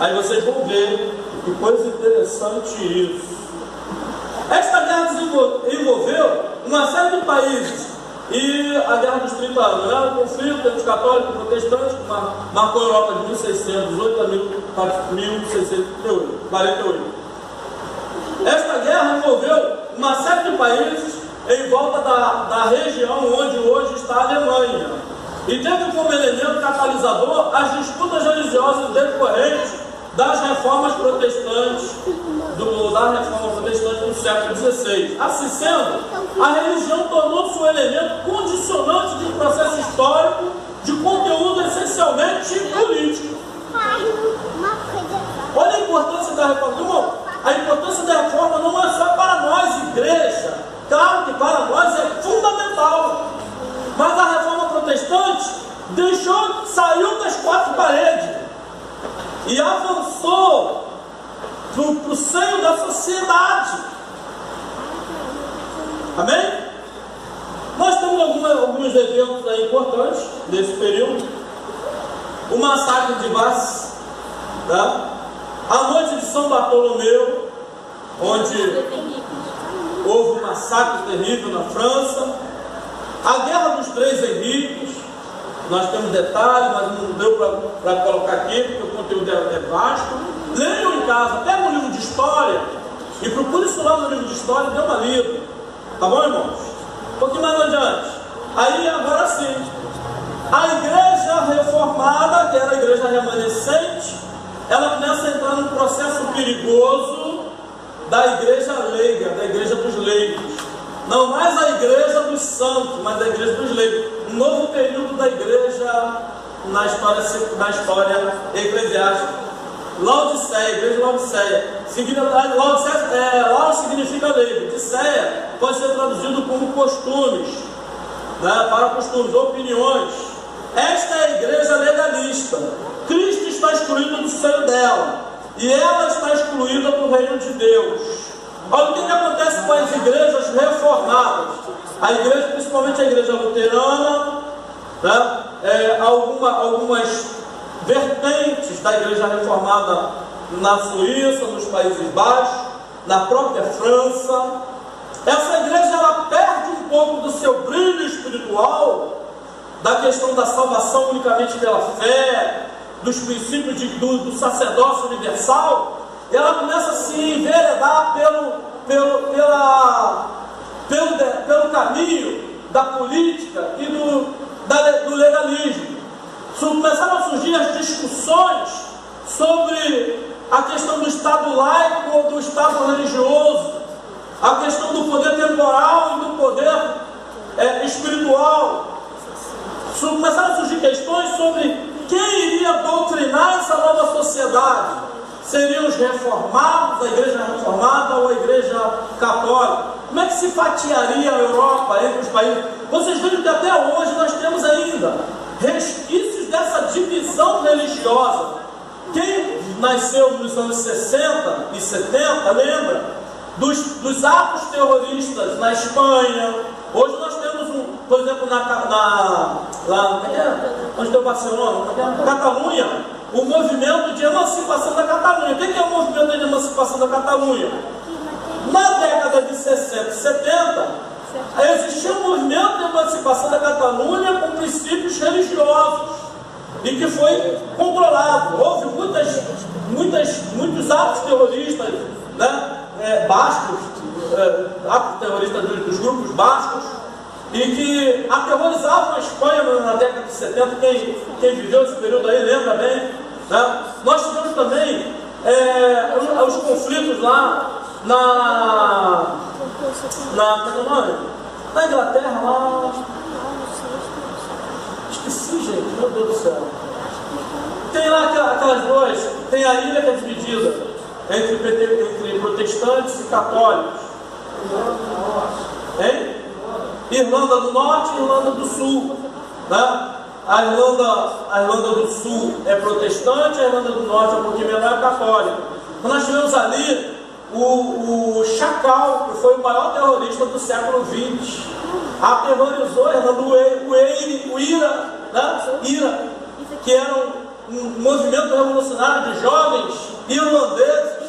Aí vocês vão ver que coisa interessante isso. Esta guerra envolveu uma série de países e a guerra dos 30 anos, né? O conflito entre os católicos e protestantes, que marcou a Europa de 1618 a 1648. Esta guerra envolveu uma série de países em volta da região onde hoje está a Alemanha. E teve como elemento catalisador as disputas religiosas decorrentes das reformas protestantes, da reforma protestante no século XVI. Assim sendo, a religião tornou-se um elemento condicionante de um processo histórico de conteúdo essencialmente político. Olha a importância da reforma. Irmão, a importância da reforma não é só para nós, igreja. Claro que para nós é fundamental. Mas a reforma protestante saiu das quatro paredes e avançou para o seio da sociedade. Amém? Nós temos alguns eventos aí importantes nesse período. O massacre de Vasse, tá? A noite de São Bartolomeu, onde houve um massacre terrível na França. A Guerra dos Três Henriques, Nós temos detalhes, mas não deu para colocar aqui, porque o conteúdo é vasto. Leiam em casa, pega um livro de história e procure isso lá no livro de história e dê uma lida. Tá bom, irmãos? Um pouquinho mais adiante. Aí, agora sim, a igreja reformada, que era a igreja remanescente, ela começa a entrar num processo perigoso da igreja leiga, da igreja dos leigos. Não mais a igreja dos santos, mas a igreja dos leigos. Um novo período da igreja na história eclesiástica. Laodiceia, igreja de Laodiceia. Laos significa leigo. Diceia pode ser traduzido como costumes, né, para costumes, opiniões. Esta é a igreja legalista. Cristo está excluído do seio dela e ela está excluída do reino de Deus. Olha o que acontece com as igrejas reformadas. A igreja, principalmente a igreja luterana, né, algumas vertentes da igreja reformada na Suíça, nos Países Baixos, na própria França. Essa igreja ela perde um pouco do seu brilho espiritual, da questão da salvação unicamente pela fé, dos princípios do sacerdócio universal. E ela começa a se enveredar pelo caminho da política e do legalismo. Começaram a surgir as discussões sobre a questão do Estado laico ou do Estado religioso, a questão do poder temporal e do poder espiritual. Começaram a surgir questões sobre quem iria doutrinar essa nova sociedade. Seriam os reformados, a igreja reformada ou a igreja católica? Como é que se fatiaria a Europa entre os países? Vocês veem que até hoje nós temos ainda resquícios dessa divisão religiosa. Quem nasceu nos anos 60 e 70 lembra dos atos terroristas na Espanha. Hoje nós temos por exemplo, onde tem o Barcelona, Catalunha, o movimento de emancipação da Catalunha. O que é o movimento de emancipação da Catalunha? Na década de 60 e 70, existia um movimento de emancipação da Catalunha com princípios religiosos e que foi controlado. Houve muitos atos terroristas, né, bascos, atos terroristas dos grupos bascos, e que aterrorizavam a Espanha na década de 70. Quem viveu esse período aí lembra bem, né? Nós tivemos também os conflitos lá na Inglaterra, lá. Esqueci, gente, meu Deus do céu. Tem lá aquelas duas, tem a ilha que é dividida entre protestantes e católicos. Hein? Irlanda do Norte e Irlanda do Sul, né? A Irlanda do Sul é protestante, a Irlanda do Norte é um pouquinho menor, é católica. Então nós tivemos ali o Chacal, que foi o maior terrorista do século XX. Aterrorizou a Irlanda, o IRA, né? IRA, que era um movimento revolucionário de jovens irlandeses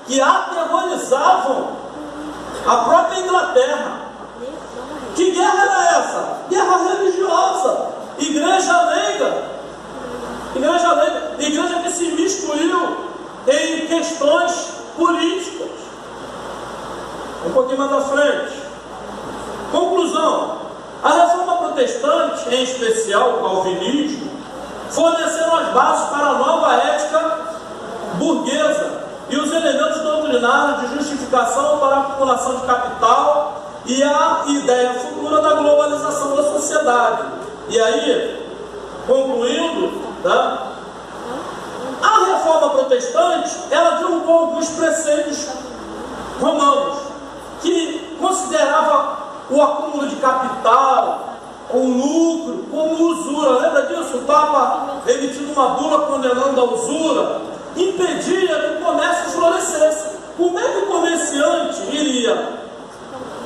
que aterrorizavam a própria Inglaterra. Que guerra era essa? Guerra religiosa. Igreja leiga. Igreja que se misturou em questões políticas. Um pouquinho mais à frente. Conclusão. A reforma protestante, em especial o calvinismo, forneceram as bases para a nova ética burguesa e os elementos doutrinários de justificação para a acumulação de capital e a ideia futura da globalização da sociedade. E aí, concluindo, né, a reforma protestante, ela derrubou alguns preceitos romanos, que considerava o acúmulo de capital, o lucro, como usura. Lembra disso? O Papa, emitindo uma bula condenando a usura, impedia que o comércio florescesse. Como é que o comerciante iria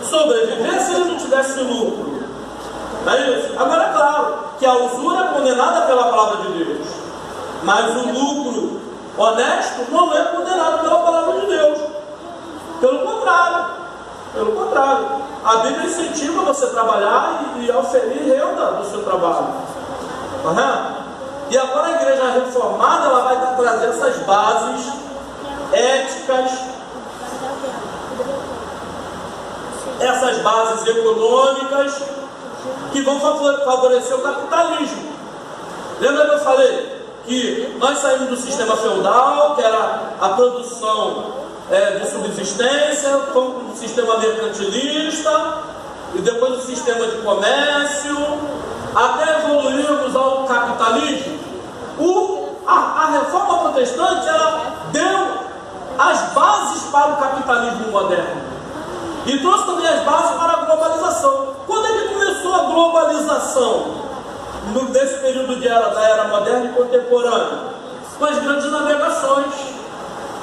sobreviver se ele não tivesse lucro? Não é isso? Agora é claro que a usura é condenada pela palavra de Deus, mas o lucro honesto não é condenado pela palavra de Deus. Pelo contrário, a Bíblia incentiva você a trabalhar e a oferir renda do seu trabalho. Correto? E agora a igreja reformada, ela vai trazer essas bases éticas, essas bases econômicas que vão favorecer o capitalismo. Lembra que eu falei que nós saímos do sistema feudal, que era a produção de subsistência, fomos para o sistema mercantilista, e depois o sistema de comércio, até evoluirmos ao capitalismo. A reforma protestante, ela deu as bases para o capitalismo moderno e trouxe também as bases para a globalização. Quando é que começou a globalização? Nesse período da era moderna e contemporânea, com as grandes navegações.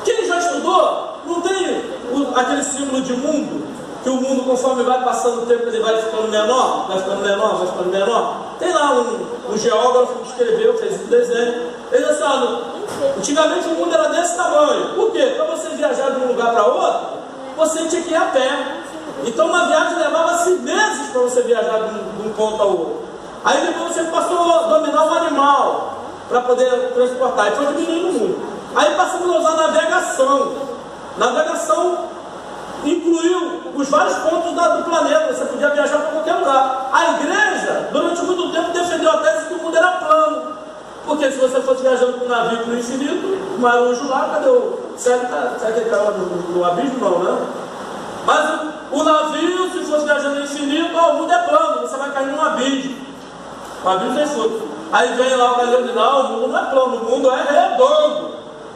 Quem já estudou, não tem aquele símbolo de mundo, que o mundo, conforme vai passando o tempo, ele vai ficando menor, vai ficando menor, vai ficando menor. Tem lá um geógrafo que escreveu, fez um desenho. Ele disse assim: antigamente o mundo era desse tamanho. Por quê? Para você viajar de um lugar para outro, você tinha que ir a pé. Então uma viagem levava-se meses para você viajar de um ponto ao outro. Aí depois você passou a dominar um animal para poder transportar. E foi diminuindo o mundo. Aí passamos a usar navegação. Navegação incluiu os vários pontos do planeta. Você podia viajar para qualquer lugar. A igreja, durante muito tempo, defendeu a tese que o mundo era plano. Porque se você fosse viajando com um navio para o infinito, um anjo lá, cadê o... Será que caiu no abismo? Não, né? Mas o navio, se fosse viajando no infinito, o mundo é plano, você vai cair num abismo. O abismo tem fundo. Aí vem lá o galego de não, o mundo não é plano, o mundo é redondo.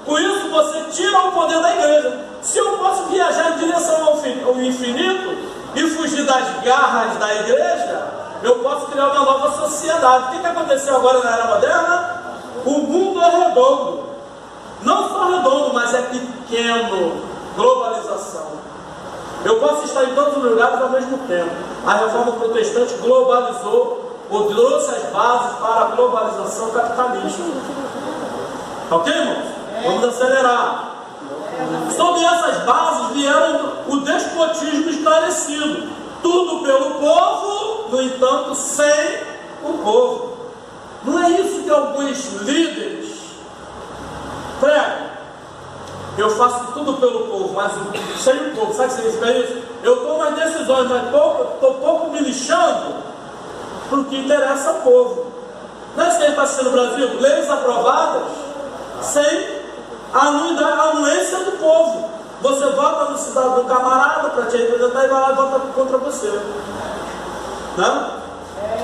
Com isso você tira o poder da igreja. Se eu posso viajar em direção ao infinito e fugir das garras da igreja, eu posso criar uma nova sociedade. O que aconteceu agora na era moderna? O mundo é redondo. Não só redondo, mas é pequeno. Globalização. Eu posso estar em todos os lugares ao mesmo tempo. A reforma protestante globalizou, ou trouxe as bases para a globalização capitalista. Ok, irmãos? Vamos acelerar. Sobre essas bases vieram o despotismo esclarecido. Tudo pelo povo, no entanto, sem o povo. Não é isso que alguns líderes pregam? Eu faço tudo pelo povo, mas sem o povo. Sabe o que significa isso? Eu tomo as decisões, mas estou pouco me lixando porque interessa ao povo. Não é isso que a gente está assistindo no Brasil? Leis aprovadas sem a anuência do povo. Você vota no cidadão camarada para te representar e vai lá e vota contra você. Não?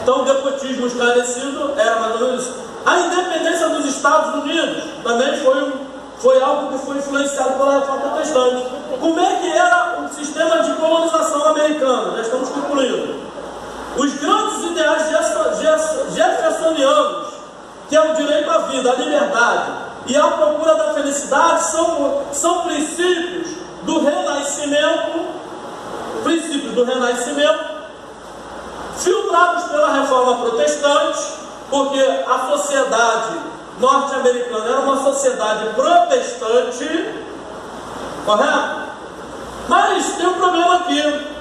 Então o despotismo esclarecido era mais ou menos isso. A independência dos Estados Unidos também foi algo que foi influenciado pela reforma protestante. Como é que era o sistema de colonização americano? Já estamos concluindo. Os grandes ideais jeffersonianos, que é o direito à vida, a liberdade e a procura da felicidade, são princípios do Renascimento, filtrados pela reforma protestante, porque a sociedade norte-americana era uma sociedade protestante, correto? Mas tem um problema aqui.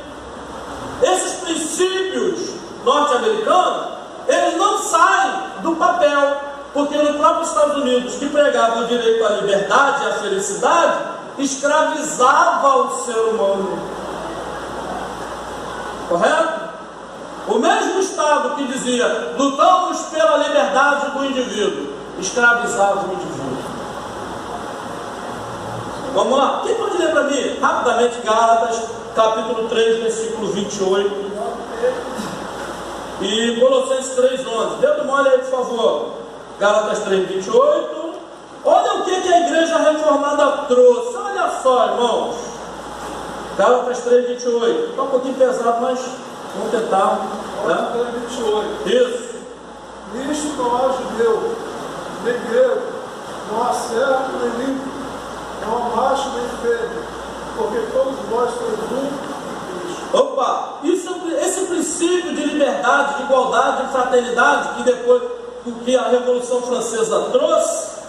Esses princípios norte-americanos, eles não saem do papel, porque no próprio Estados Unidos, que pregava o direito à liberdade e à felicidade, escravizava o ser humano. Correto? O mesmo Estado que dizia, lutamos pela liberdade do indivíduo, escravizava o indivíduo. Vamos lá? Quem pode ler para mim, rapidamente, Gálatas, capítulo 3, versículo 28. E Colossenses 3:11. Dedo mole aí, por favor. Gálatas 3:28. Olha o que a igreja reformada trouxe. Olha só, irmãos. Gálatas 3:28. Está um pouquinho pesado, mas vamos tentar. Gálatas 3:28. Isso. Nisto não há judeu, nem grego, não há servo nem livre, não há macho nem fêmea, porque todos nós somos um em Cristo. Opa! Esse princípio de liberdade, de igualdade, de fraternidade, que a Revolução Francesa trouxe,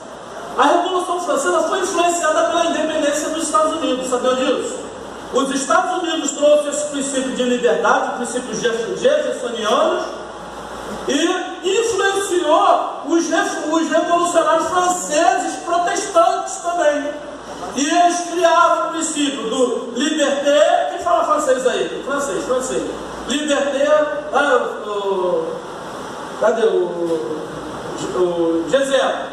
a Revolução Francesa foi influenciada pela independência dos Estados Unidos, sabiam disso? Os Estados Unidos trouxeram esse princípio de liberdade, princípios jeffersonianos, E influenciou os revolucionários franceses protestantes também. E eles criaram o princípio do liberté. Quem fala francês aí? Francês. Liberté. Cadê o Gesell?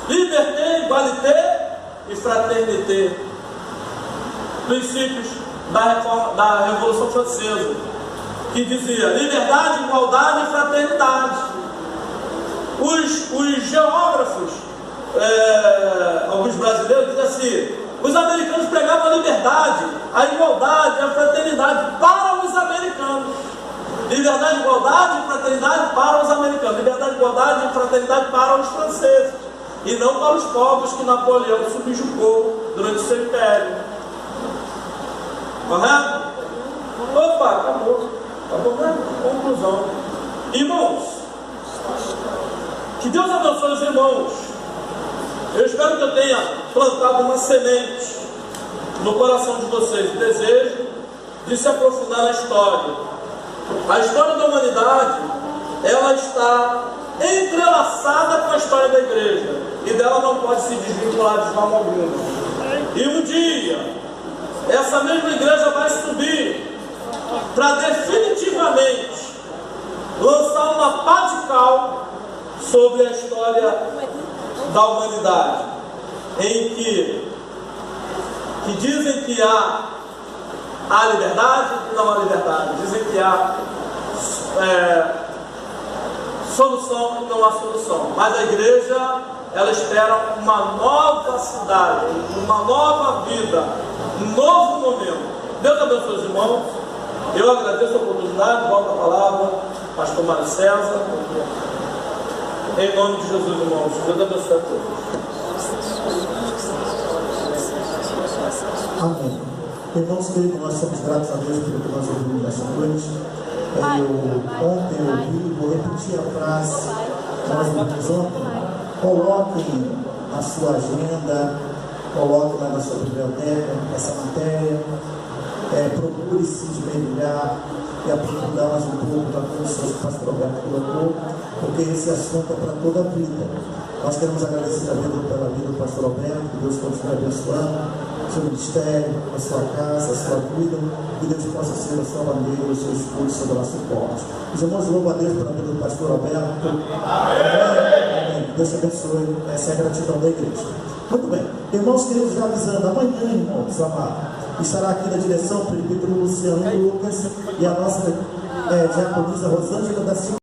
Liberté, igualité e fraternité. Princípios da Revolução Francesa, que dizia liberdade, igualdade e fraternidade. Os geógrafos, alguns brasileiros, dizem assim: os americanos pregavam a liberdade, a igualdade, a fraternidade para os americanos. Liberdade, igualdade e fraternidade para os americanos. Liberdade, igualdade e fraternidade para os franceses. E não para os povos que Napoleão subjugou durante o seu império. Correto? Opa, acabou. Acabou, né? Conclusão. Irmãos, que Deus abençoe os irmãos. Eu espero que eu tenha plantado uma semente no coração de vocês, o desejo de se aprofundar na história. A história da humanidade, ela está entrelaçada com a história da igreja, e dela não pode se desvincular de forma alguma. E um dia, essa mesma igreja vai subir para definitivamente lançar uma pá de cal sobre a história da humanidade, em que dizem que há liberdade e não há liberdade, dizem que há solução e não há solução, mas a igreja, ela espera uma nova cidade, uma nova vida, um novo momento. Deus abençoe os irmãos. Eu agradeço a oportunidade. Volto a palavra, pastor Mário César. Em nome de Jesus, irmãos. Deus abençoe a todos. Amém. Irmãos queridos, nós somos gratos a Deus pelo que nós ouvimos nessa noite. Ontem eu ouvi, vou repetir a frase que nós ouvimos ontem. Coloquem na sua agenda, coloquem lá na sua biblioteca essa matéria, procure se desmergulhar e aprofundar mais um pouco da condição que o pastor Roberto colocou, porque esse assunto é para toda a vida. Nós queremos agradecer a Deus pela vida do pastor Roberto, que Deus continue abençoando o seu ministério, a sua casa, a sua vida, que Deus possa ser a sua bandeira, o seu escudo sobre o nosso suporte. Os irmãos louvam a Deus pela vida do pastor Roberto. Amém. Deus te abençoe. Essa é a gratidão da igreja. Muito bem. Irmãos queridos, já avisando, amanhã, irmãos amados, estará aqui na direção o presbítero Luciano Lucas e a nossa diaconisa Rosângela da Silva.